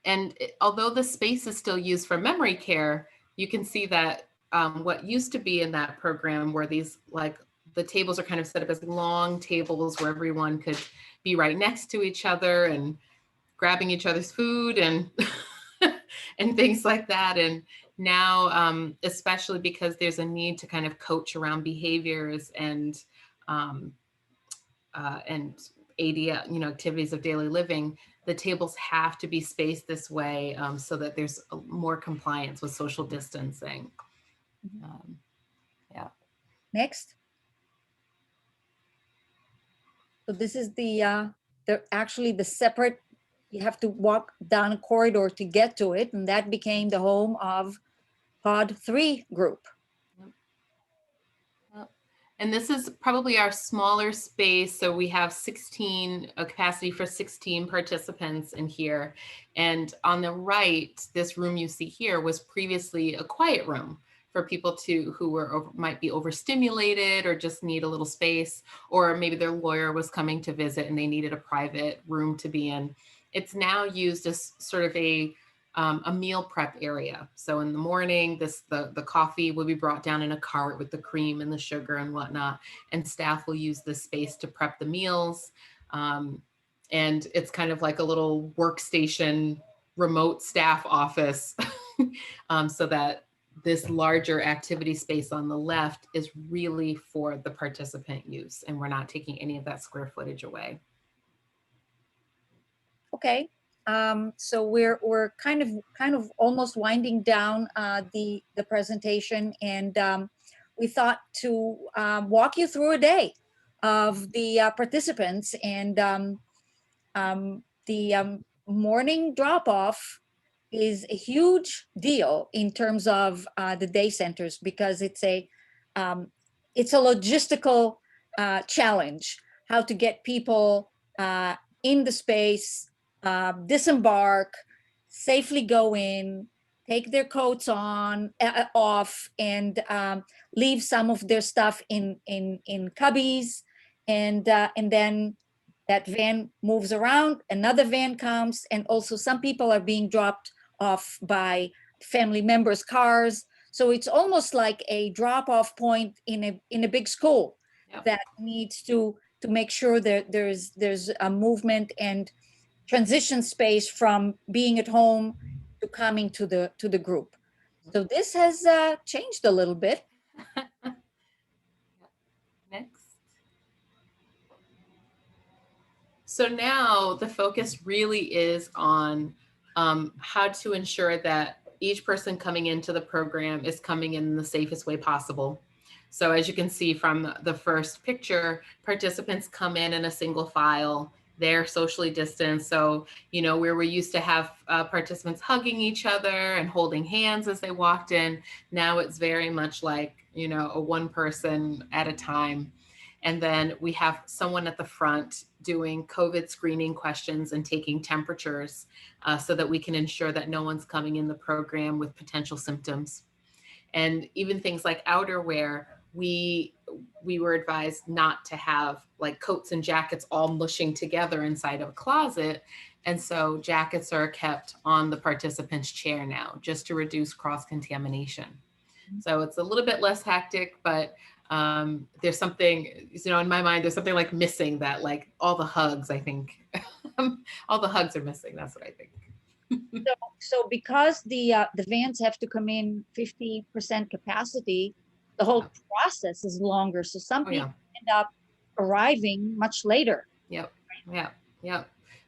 And although the space is still used for memory care, you can see that what used to be in that program were these, like, the tables are kind of set up as long tables where everyone could be right next to each other and grabbing each other's food and and things like that. And now, especially because there's a need to kind of coach around behaviors and ADL, activities of daily living, the tables have to be spaced this way so that there's more compliance with social distancing. Yeah. Next. So this is actually the separate, you have to walk down a corridor to get to it. And that became the home of pod 3 group. And this is probably our smaller space. So we have a capacity for 16 participants in here. And on the right, this room you see here was previously a quiet room for people who might be overstimulated or just need a little space, or maybe their lawyer was coming to visit and they needed a private room to be in. It's now used as sort of a meal prep area. So in the morning, the coffee will be brought down in a cart with the cream and the sugar and whatnot, and staff will use this space to prep the meals. And it's kind of like a little workstation, remote staff office, so that this larger activity space on the left is really for the participant use, and we're not taking any of that square footage away. Okay. So we're kind of almost winding down the presentation, and we thought to walk you through a day of the participants. And the morning drop-off is a huge deal in terms of the day centers, because it's a logistical challenge, how to get people in the space, disembark, safely go in, take their coats off, and leave some of their stuff in cubbies, and then that van moves around, another van comes, and also some people are being dropped off by family members' cars. So it's almost like a drop-off point in a big school. Yep. That needs to make sure that there's a movement and transition space from being at home to coming to the group. So this has changed a little bit. Next. So now the focus really is on how to ensure that each person coming into the program is coming in the safest way possible. So as you can see from the first picture, participants come in a single file they're socially distanced. So, where we used to have participants hugging each other and holding hands as they walked in, now it's very much like, a one person at a time. And then we have someone at the front doing COVID screening questions and taking temperatures so that we can ensure that no one's coming in the program with potential symptoms. And even things like outerwear, we were advised not to have like coats and jackets all mushing together inside of a closet. And so jackets are kept on the participant's chair now, just to reduce cross-contamination. So it's a little bit less hectic, but there's something, in my mind, there's something like missing that, like all the hugs, I think. All the hugs are missing. That's what I think. So because the vans have to come in 50% capacity, the whole process is longer. So some people end up arriving much later. Yep.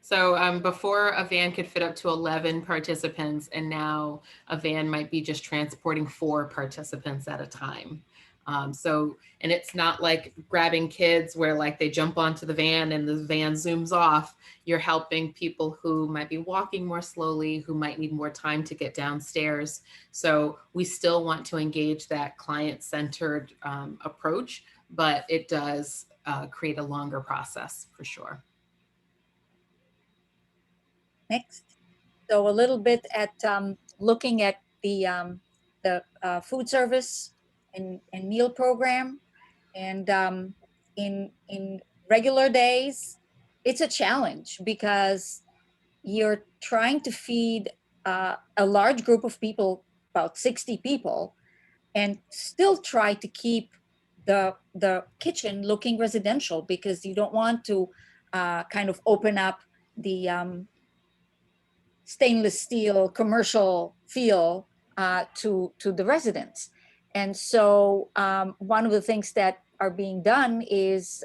So before a van could fit up to 11 participants, and now a van might be just transporting 4 participants at a time. And it's not like grabbing kids where like they jump onto the van and the van zooms off. You're helping people who might be walking more slowly, who might need more time to get downstairs. So we still want to engage that client-centered approach, but it does create a longer process for sure. Next. So a little bit at looking at the food service and meal program, and in regular days, it's a challenge because you're trying to feed a large group of people, about 60 people, and still try to keep the kitchen looking residential, because you don't want to kind of open up the stainless steel commercial feel to the residents. And so one of the things that are being done is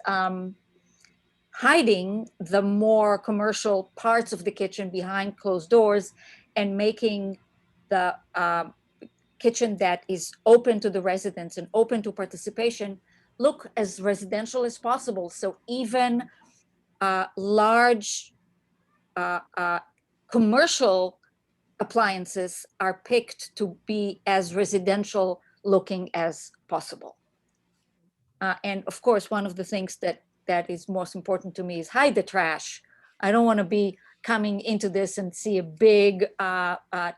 hiding the more commercial parts of the kitchen behind closed doors and making the kitchen that is open to the residents and open to participation look as residential as possible. So even large commercial appliances are picked to be as residential looking as possible. And of course, one of the things that is most important to me is hide the trash. I don't want to be coming into this and see a big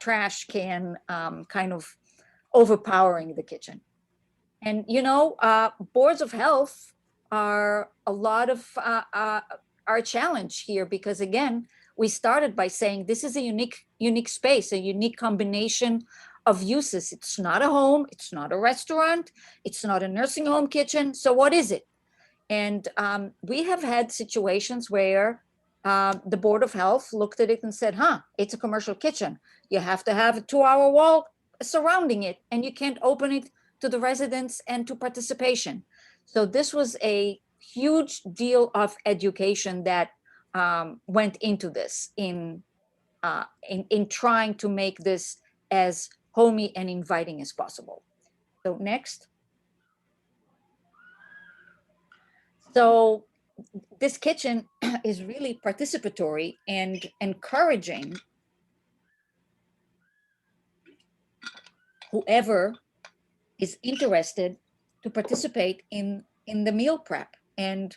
trash can kind of overpowering the kitchen. And boards of health are a lot of our challenge here, because again, we started by saying this is a unique space, a unique combination of uses. It's not a home, it's not a restaurant, it's not a nursing home kitchen. So what is it? And we have had situations where the Board of Health looked at it and said, it's a commercial kitchen. You have to have a 2-hour wall surrounding it, and you can't open it to the residents and to participation. So this was a huge deal of education that went into this in trying to make this as homey and inviting as possible. So next. So this kitchen is really participatory and encouraging whoever is interested to participate in the meal prep, and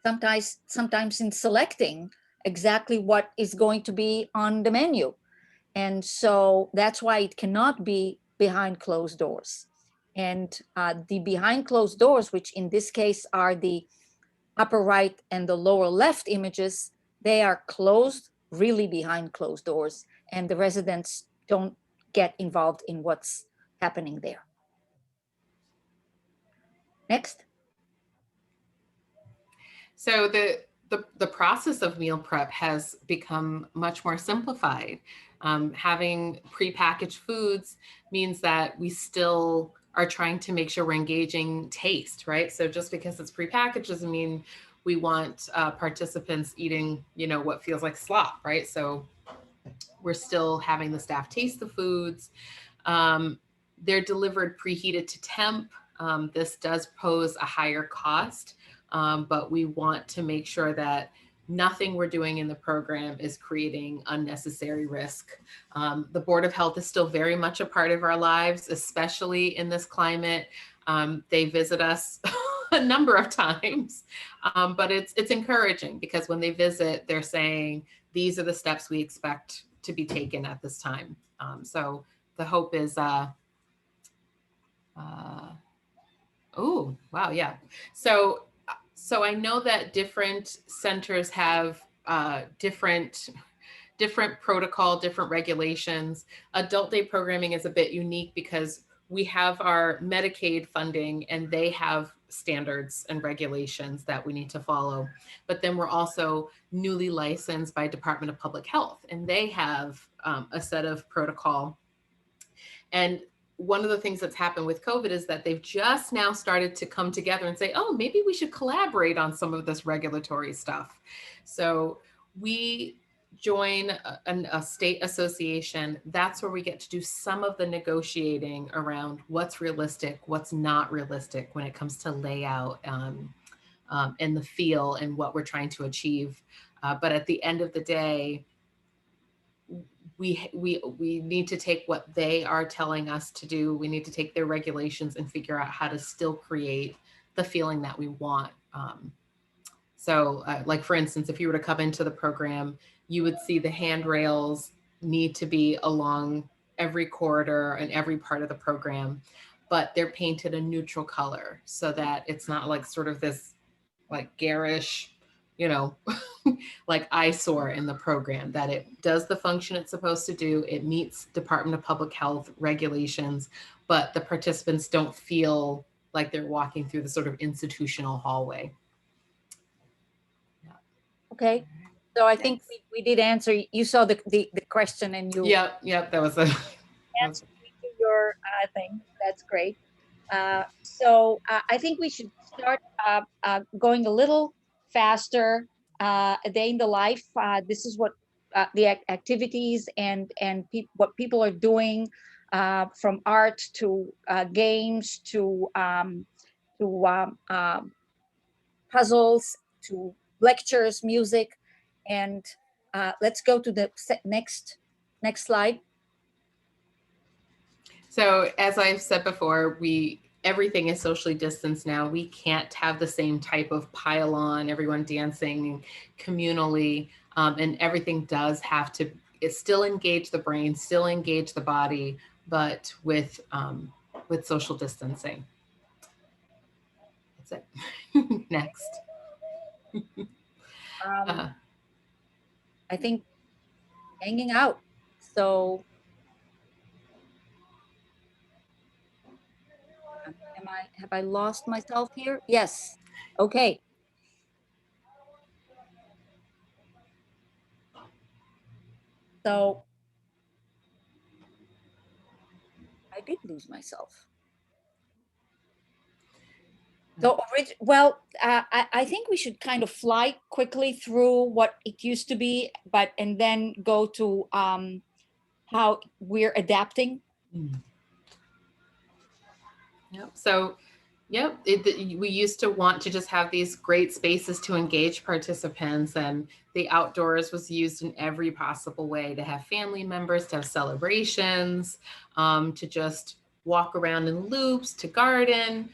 sometimes in selecting exactly what is going to be on the menu. And so that's why it cannot be behind closed doors. And the behind closed doors, which in this case are the upper right and the lower left images, they are closed, really behind closed doors, and the residents don't get involved in what's happening there. Next. So the process of meal prep has become much more simplified. Having prepackaged foods means that we still are trying to make sure we're engaging taste, right? So just because it's prepackaged doesn't mean we want participants eating, what feels like slop, right? So we're still having the staff taste the foods. They're delivered preheated to temp. This does pose a higher cost, but we want to make sure that nothing we're doing in the program is creating unnecessary risk. The Board of Health is still very much a part of our lives, especially in this climate. They visit us a number of times, but it's encouraging because when they visit, they're saying, these are the steps we expect to be taken at this time. So the hope is, oh, wow, yeah. So I know that different centers have different protocol, different regulations. Adult day programming is a bit unique because we have our Medicaid funding and they have standards and regulations that we need to follow. But then we're also newly licensed by Department of Public Health, and they have a set of protocol. And one of the things that's happened with COVID is that they've just now started to come together and say, oh, maybe we should collaborate on some of this regulatory stuff. So we join a state association. That's where we get to do some of the negotiating around what's realistic, what's not realistic when it comes to layout and the feel and what we're trying to achieve. But at the end of the day, we need to take what they are telling us to do. We need to take their regulations and figure out how to still create the feeling that we want. So like, for instance, if you were to come into the program, you would see the handrails need to be along every corridor and every part of the program, but they're painted a neutral color so that it's not like sort of this like garish, you know, like eyesore in the program, that it does the function it's supposed to do. It meets Department of Public Health regulations, but the participants don't feel like they're walking through the sort of institutional hallway. Okay, so I think we did answer. You saw the question and you. Yep, that was a answer to your thing. That's great. So I think we should start going a little faster. A day in the life. This is what the activities and what people are doing, from art to games to puzzles to lectures, music, and let's go to the next slide. So as I've said before, everything is socially distanced now. We can't have the same type of pile on, everyone dancing communally, and everything does have to, it still engage the brain, still engage the body, but with social distancing. That's it. Next. I think hanging out. So have I lost myself here? Yes. Okay. So I did lose myself. So, well, I think we should kind of fly quickly through what it used to be, and then go to how we're adapting. Yep. So, yep, we used to want to just have these great spaces to engage participants, and the outdoors was used in every possible way to have family members, to have celebrations, to just walk around in loops, to garden.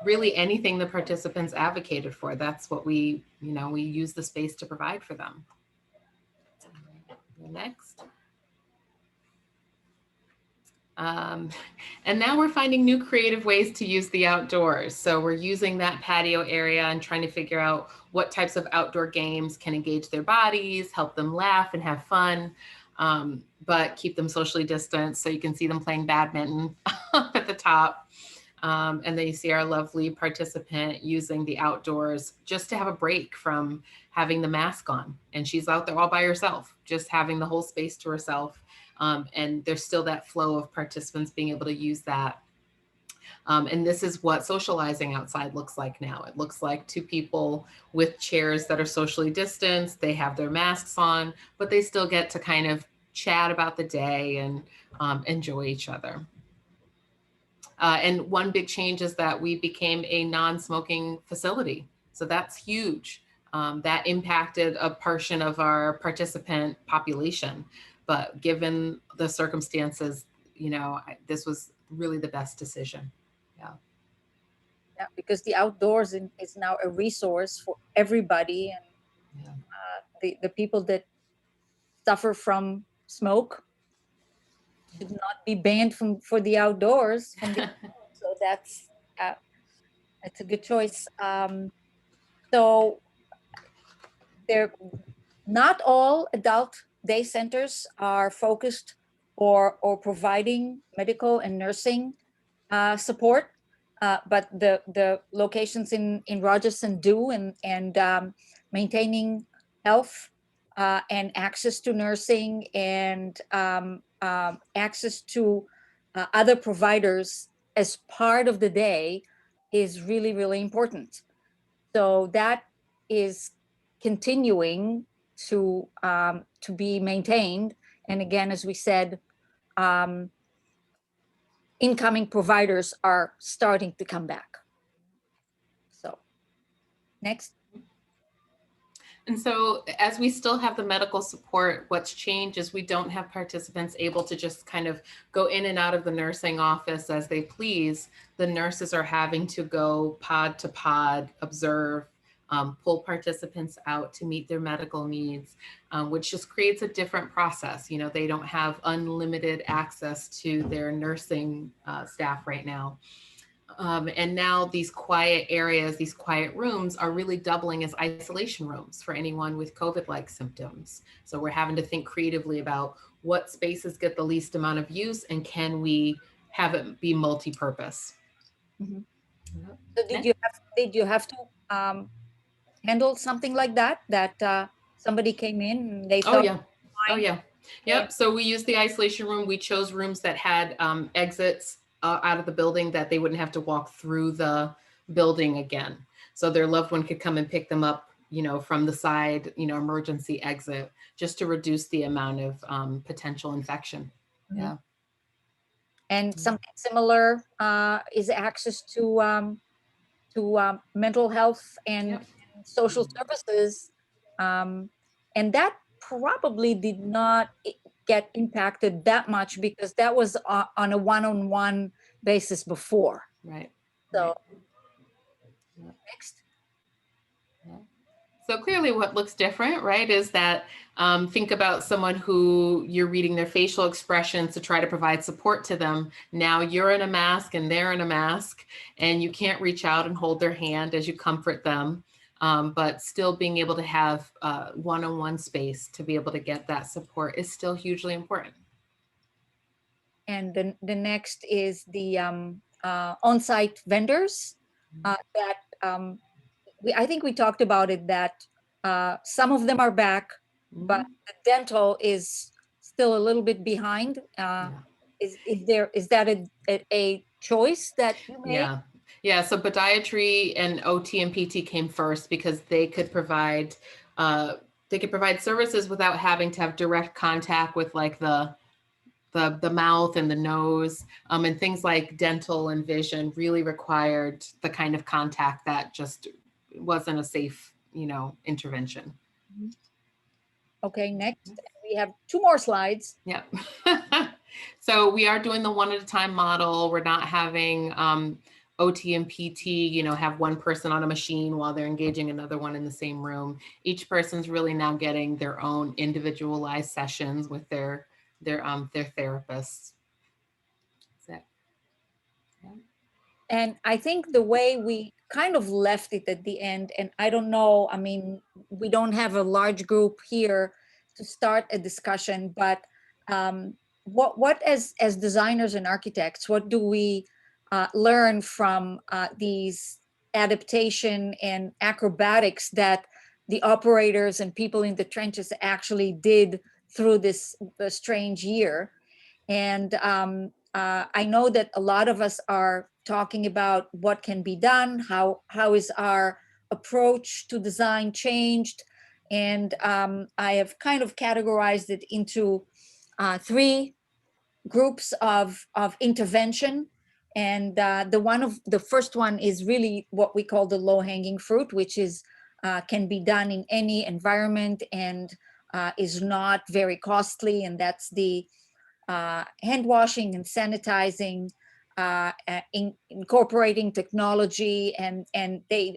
Really anything the participants advocated for. That's what we use the space to provide for them. Next. And now we're finding new creative ways to use the outdoors. So we're using that patio area and trying to figure out what types of outdoor games can engage their bodies, help them laugh and have fun, but keep them socially distanced. So you can see them playing badminton up at the top. And then you see our lovely participant using the outdoors just to have a break from having the mask on. And she's out there all by herself, just having the whole space to herself. And there's still that flow of participants being able to use that. And this is what socializing outside looks like now. It looks like two people with chairs that are socially distanced. They have their masks on, but they still get to kind of chat about the day and enjoy each other. And one big change is that we became a non-smoking facility. So that's huge. that impacted a portion of our participant population. But given the circumstances, this was really the best decision. Yeah, because the outdoors is now a resource for everybody, and the people that suffer from smoke should not be banned for the outdoors. So that's a good choice. So not all adult day centers are focused or providing medical and nursing support. But the locations in Rogerson do, and maintaining health and access to nursing and access to other providers as part of the day is really, really important. So that is continuing to be maintained. And again, as we said, incoming providers are starting to come back. So next. And so as we still have the medical support, what's changed is we don't have participants able to just kind of go in and out of the nursing office as they please. The nurses are having to go pod to pod, observe, pull participants out to meet their medical needs, which just creates a different process. They don't have unlimited access to their nursing staff right now. And now these quiet areas, these quiet rooms are really doubling as isolation rooms for anyone with COVID-like symptoms. So we're having to think creatively about what spaces get the least amount of use and can we have it be multi-purpose. Mm-hmm. So did you have to handle something like that somebody came in and they thought, Yep. So we used the isolation room. We chose rooms that had exits out of the building that they wouldn't have to walk through the building again. So their loved one could come and pick them up, from the side, emergency exit, just to reduce the amount of potential infection. Mm-hmm. Yeah. And something similar is access to mental health and social services. And that probably did not get impacted that much because that was on a one-on-one basis before. Right. So next. So clearly what looks different, right, is that think about someone who you're reading their facial expressions to try to provide support to them. Now you're in a mask and they're in a mask and you can't reach out and hold their hand as you comfort them, but still being able to have one-on-one space to be able to get that support is still hugely important. And the next is the on-site vendors that I think we talked about it, that some of them are back, but the dental is still a little bit behind. Is that a choice that you made? Yeah. So podiatry and OT and PT came first because they could provide services without having to have direct contact with like the mouth and the nose, and things like dental and vision really required the kind of contact that just wasn't a safe, intervention. Okay, next we have 2 more slides. Yeah. So we are doing the one at a time model. We're not having OT and PT, have one person on a machine while they're engaging another one in the same room. Each person's really now getting their own individualized sessions with their therapists. And I think the way we kind of left it at the end, and I don't know, I mean, we don't have a large group here to start a discussion, but what as designers and architects, what do we learn from these adaptation and acrobatics that the operators and people in the trenches actually did through this strange year? And I know that a lot of us are talking about what can be done, how is our approach to design changed. And I have kind of categorized it into 3 groups of intervention. And the first one is really what we call the low-hanging fruit, which is can be done in any environment and is not very costly, and that's the hand washing and sanitizing, incorporating technology, and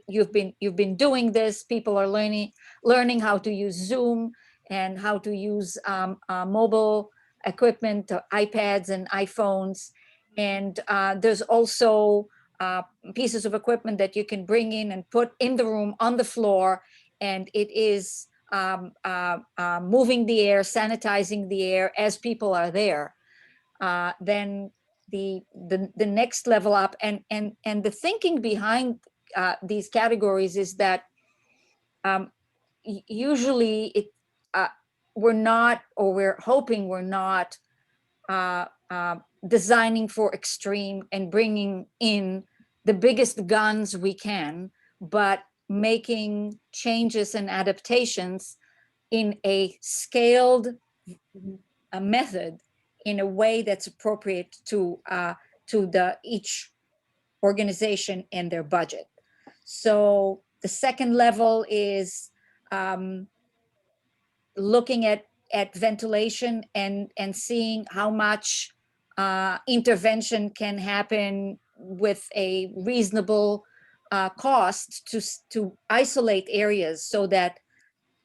you've been doing this. People are learning how to use Zoom and how to use mobile equipment, iPads and iPhones, and there's also pieces of equipment that you can bring in and put in the room on the floor, and it is moving the air, sanitizing the air as people are there. Then the next level up, and the thinking behind these categories is that usually we're not, or we're hoping we're not designing for extreme and bringing in the biggest guns we can, but making changes and adaptations in a scaled method in a way that's appropriate to each organization and their budget. So the second level is looking at ventilation and seeing how much intervention can happen with a reasonable cost to isolate areas so that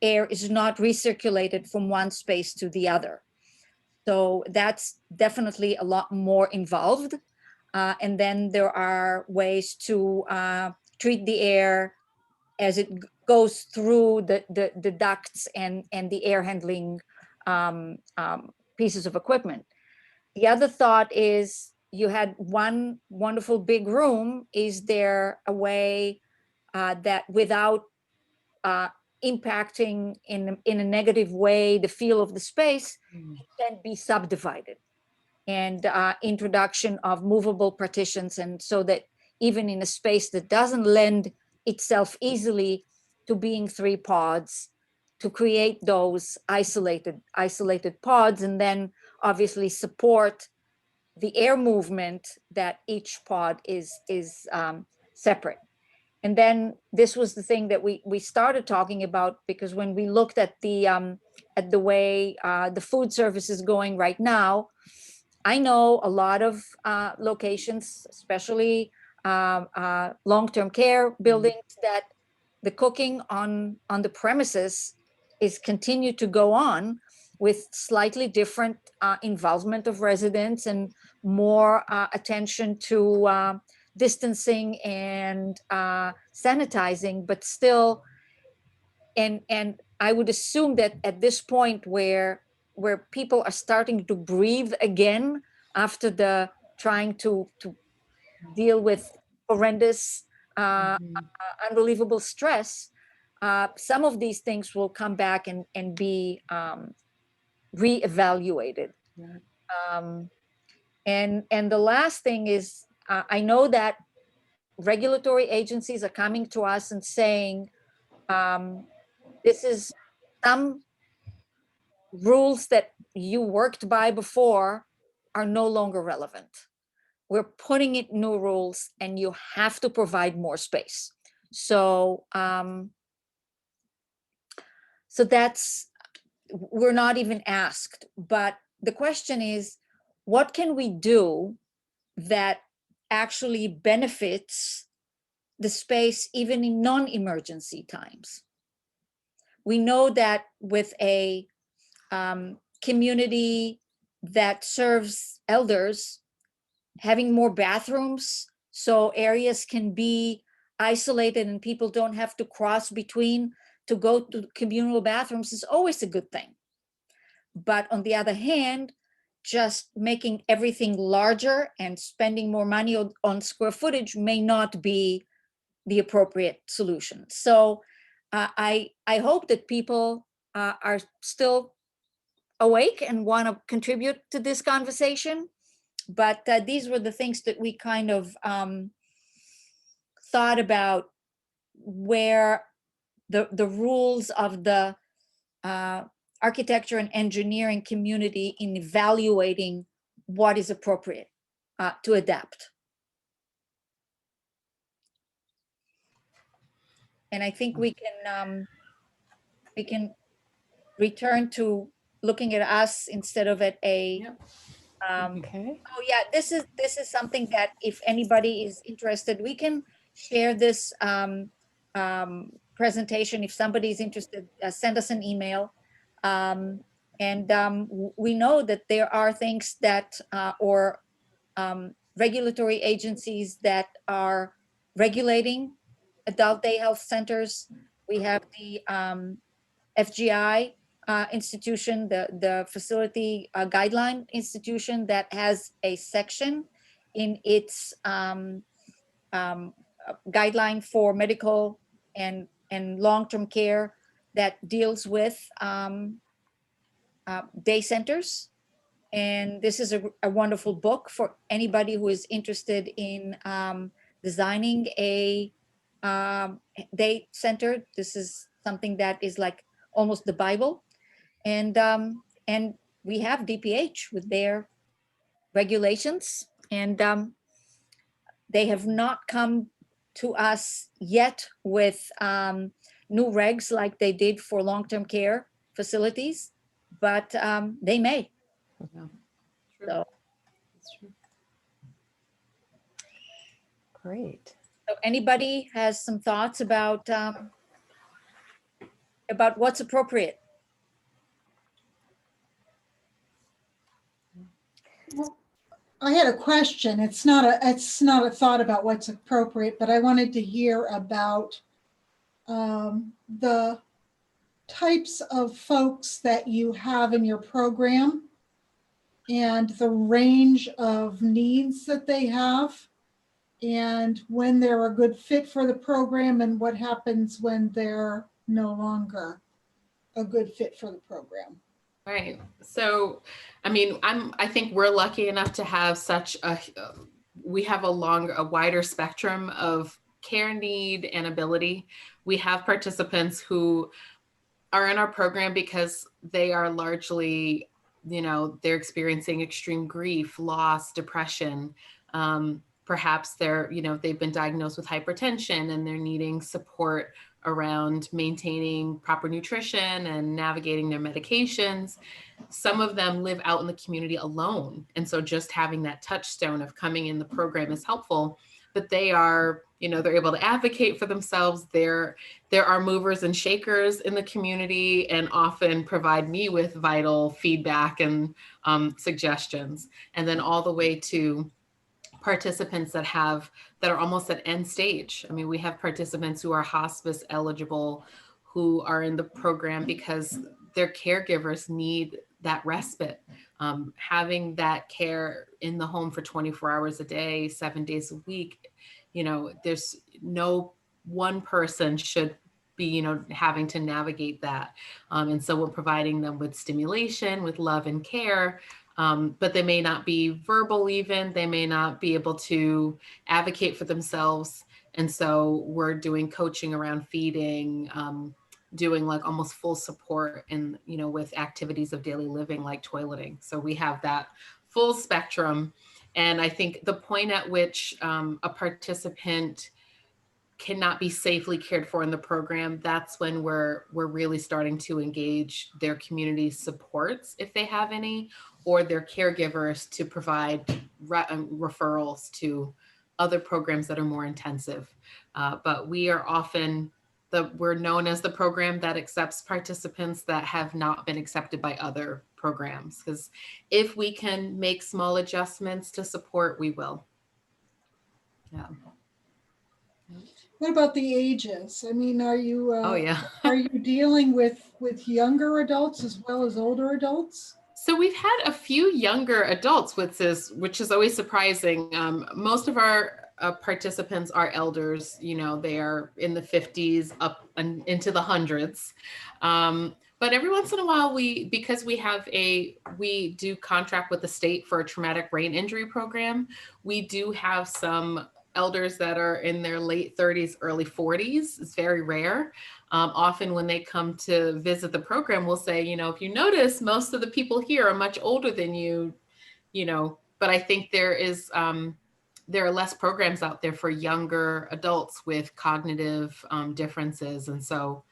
air is not recirculated from one space to the other. So that's definitely a lot more involved. And then there are ways to treat the air as it goes through the ducts and the air handling pieces of equipment. The other thought is, you had one wonderful big room. Is there a way that without impacting in a negative way the feel of the space, can be subdivided, and introduction of movable partitions, and so that even in a space that doesn't lend itself easily to being 3 pods, to create those isolated pods, and then obviously support the air movement that each pod is separate. And then this was the thing that we started talking about, because when we looked at the way the food service is going right now, I know a lot of locations, especially long-term care buildings, that the cooking on the premises is continued to go on with slightly different involvement of residents and more attention to distancing and sanitizing, but still, and I would assume that at this point where people are starting to breathe again after the trying to deal with horrendous, unbelievable stress, some of these things will come back and be reevaluated. And the last thing is, I know that regulatory agencies are coming to us and saying, this is some rules that you worked by before are no longer relevant. We're putting in new rules and you have to provide more space. So, so that's, we're not even asked, but the question is, what can we do that actually benefits the space even in non-emergency times? We know that with a community that serves elders, having more bathrooms so areas can be isolated and people don't have to cross between to go to communal bathrooms is always a good thing. But on the other hand, just making everything larger and spending more money on square footage may not be the appropriate solution. So I hope that people are still awake and want to contribute to this conversation. But these were the things that we kind of thought about, where the rules of the architecture and engineering community in evaluating what is appropriate to adapt. I think we can return to looking at us instead of at a. Yep. Okay. Oh yeah, this is something that if anybody is interested, we can share this presentation. If somebody is interested, send us an email. We know that there are things that or regulatory agencies that are regulating adult day health centers. We have the FGI institution, the facility guideline institution that has a section in its guideline for medical and long-term care that deals with day centers. And this is a wonderful book for anybody who is interested in designing a day center. This is something that is like almost the Bible. And we have DPH with their regulations, and they have not come to us yet with new regs like they did for long-term care facilities, but they may. Yeah. True. So, That's true. Great. so anybody has some thoughts about what's appropriate? Well, I had a question. It's not a thought about what's appropriate, but I wanted to hear about the types of folks that you have in your program and the range of needs that they have, and when they're a good fit for the program and what happens when they're no longer a good fit for the program. Right. So, I mean, I think we're lucky enough to have we have a wider spectrum of care need and ability. We have participants who are in our program because they are largely, they're experiencing extreme grief, loss, depression. Perhaps they've been diagnosed with hypertension and they're needing support around maintaining proper nutrition and navigating their medications. Some of them live out in the community alone. And so just having that touchstone of coming in the program is helpful, but they are, they're able to advocate for themselves. There are movers and shakers in the community and often provide me with vital feedback and suggestions. And then all the way to participants that are almost at end stage. I mean, we have participants who are hospice eligible, who are in the program because their caregivers need that respite. Having that care in the home for 24 hours a day, 7 days a week, there's no one person should be, having to navigate that. And so we're providing them with stimulation, with love and care. But they may not be verbal even, they may not be able to advocate for themselves. And so we're doing coaching around feeding, doing like almost full support and, with activities of daily living like toileting. So we have that full spectrum. And I think the point at which a participant cannot be safely cared for in the program, that's when we're really starting to engage their community supports, if they have any, or their caregivers to provide referrals to other programs that are more intensive. But we are often, we're known as the program that accepts participants that have not been accepted by other programs, because if we can make small adjustments to support, we will. Yeah. What about the ages? I mean, are you Oh yeah. are you dealing with younger adults as well as older adults? So we've had a few younger adults with this, which is always surprising. Most of our participants are elders, they are in the 50s up and into the hundreds. But every once in a while, because we do contract with the state for a traumatic brain injury program, we do have some elders that are in their late 30s, early 40s. It's very rare. Often when they come to visit the program, we'll say, if you notice, most of the people here are much older than you, but I think there is there are less programs out there for younger adults with cognitive differences. And so,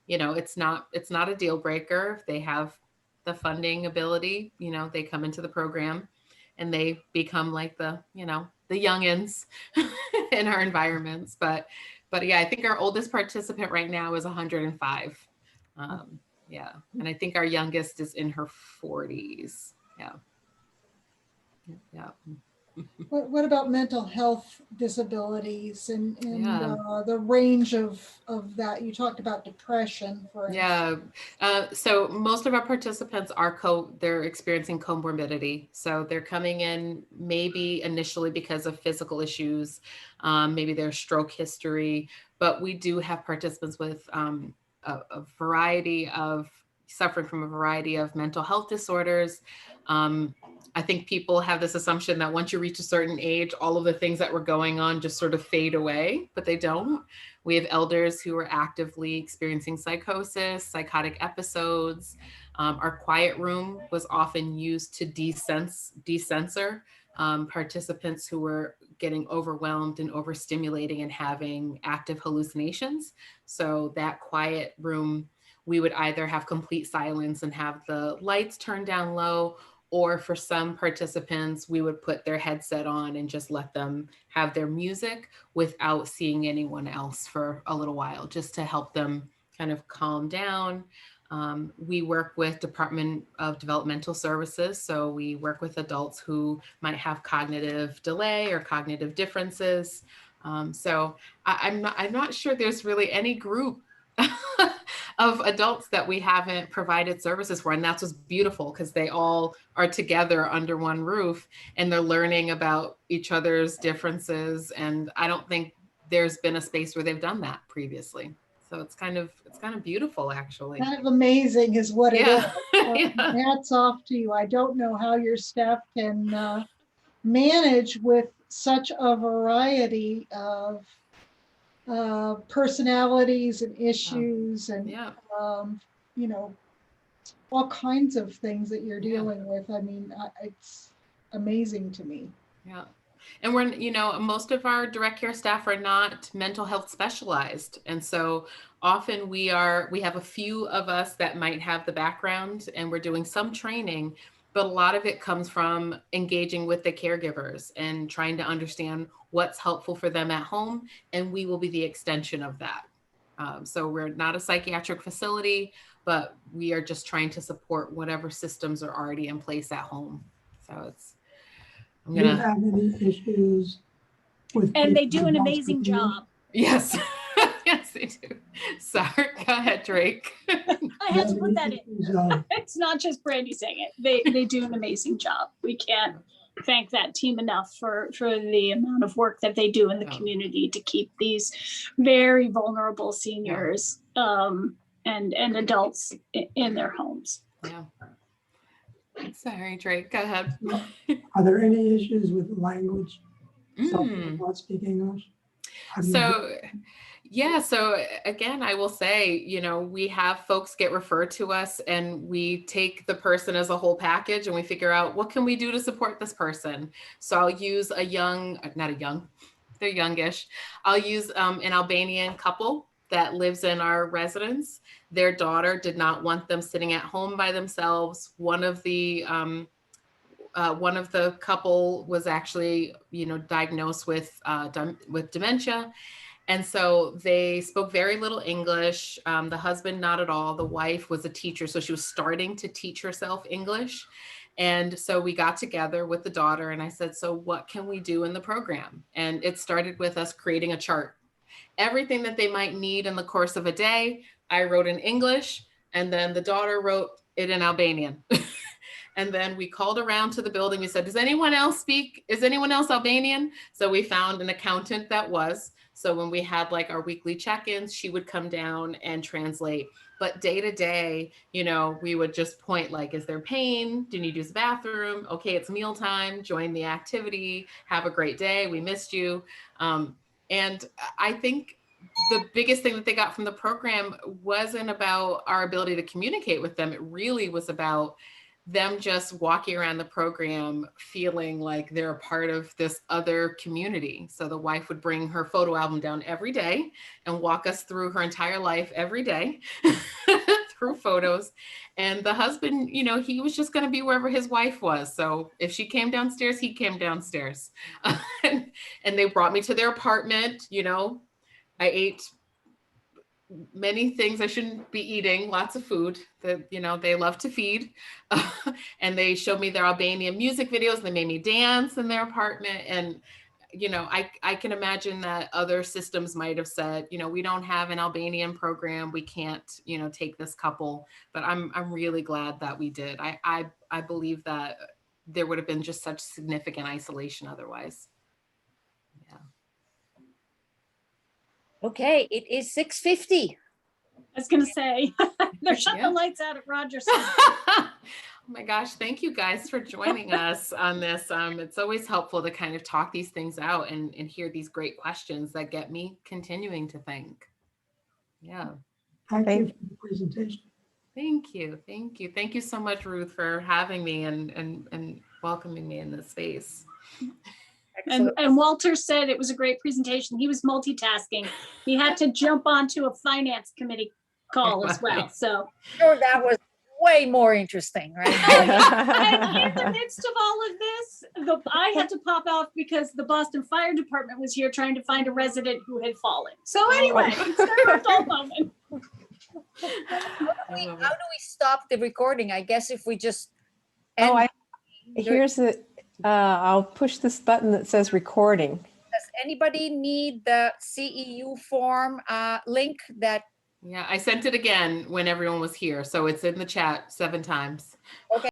you know, it's not a deal breaker. If they have the funding ability, you know, they come into the program and they become like the, you know, the youngins in our environments. But yeah, I think our oldest participant right now is 105. Yeah. And I think our youngest is in her 40s. Yeah. Yeah. What about mental health disabilities and Yeah. the range of that? You talked about depression, for instance. Yeah. So most of our participants are they're experiencing comorbidity. So they're coming in maybe initially because of physical issues, maybe their stroke history, but we do have participants with a variety of suffering from a variety of mental health disorders. I think people have this assumption that once you reach a certain age, all of the things that were going on just sort of fade away, but they don't. We have elders who are actively experiencing psychosis, psychotic episodes. Our quiet room was often used to decensor participants who were getting overwhelmed and overstimulating and having active hallucinations. So that quiet room, we would either have complete silence and have the lights turned down low, or for some participants, we would put their headset on and just let them have their music without seeing anyone else for a little while, just to help them kind of calm down. We work with Department of Developmental Services. So we work with adults who might have cognitive delay or cognitive differences. So I'm not sure there's really any group of adults that we haven't provided services for. And that's what's beautiful, because they all are together under one roof and they're learning about each other's differences. And I don't think there's been a space where they've done that previously. So it's kind of beautiful, actually. Kind of amazing is what it Yeah. is. Hats off to you. I don't know how your staff can manage with such a variety of personalities and issues and, you know, all kinds of things that you're dealing with. I mean, it's amazing to me. Yeah. And we're, you know, most of our direct care staff are not mental health specialized. And so often we have a few of us that might have the background and we're doing some training, but a lot of it comes from engaging with the caregivers and trying to understand what's helpful for them at home. And we will be the extension of that. So we're not a psychiatric facility, but we are just trying to support whatever systems are already in place at home. So Do you have any issues with? And they do an amazing job. Yes. Yes, they do. Sorry, go ahead, Drake. I had to put that in. It's not just Brandy saying it. They do an amazing job. We can't thank that team enough for the amount of work that they do in the community to keep these very vulnerable seniors and adults in their homes. Yeah. Sorry, Drake, go ahead. Are there any issues with language? Some people not speak English? So again, I will say, you know, we have folks get referred to us and we take the person as a whole package and we figure out what can we do to support this person. So I'll use they're youngish. I'll use an Albanian couple that lives in our residence. Their daughter did not want them sitting at home by themselves. One of the couple was actually, you know, diagnosed with dementia. And so they spoke very little English. The husband, not at all. The wife was a teacher, so she was starting to teach herself English. And so we got together with the daughter and I said, so what can we do in the program? And it started with us creating a chart. Everything that they might need in the course of a day, I wrote in English, and then the daughter wrote it in Albanian. And then we called around to the building. We said, is anyone else Albanian? So we found an accountant that was. So when we had like our weekly check-ins, she would come down and translate. But day to day, you know, we would just point like, is there pain? Do you need to use the bathroom? Okay, it's mealtime. Join the activity. Have a great day. We missed you. And I think the biggest thing that they got from the program wasn't about our ability to communicate with them. It really was about them just walking around the program feeling like they're a part of this other community. So the wife would bring her photo album down every day and walk us through her entire life every day through photos. And the husband, you know, he was just going to be wherever his wife was. So if she came downstairs, he came downstairs. And they brought me to their apartment. You know, I ate many things I shouldn't be eating, lots of food that, you know, they love to feed. And they showed me their Albanian music videos. They made me dance in their apartment. And, you know, I can imagine that other systems might have said, you know, we don't have an Albanian program. We can't, you know, take this couple, but I'm really glad that we did. I believe that there would have been just such significant isolation otherwise. Yeah. Okay, it is 6:50. I was gonna say, they're shutting Yeah. the lights out at Rogerson. Oh my gosh, thank you guys for joining us on this. It's always helpful to kind of talk these things out and hear these great questions that get me continuing to think. Yeah. Thank you for the presentation. Thank you. Thank you. Thank you so much, Ruth, for having me and welcoming me in this space. And Walter said it was a great presentation. He was multitasking. He had to jump onto a finance committee call as well. So Sure, that was way more interesting, right? and in the midst of all of this, I had to pop out because the Boston Fire Department was here trying to find a resident who had fallen. So anyway, it's an adult moment. How do we stop the recording? I guess if we just Here's the, I'll push this button that says recording. Does anybody need the CEU form link that? Yeah, I sent it again when everyone was here. So it's in the chat 7 times. Okay.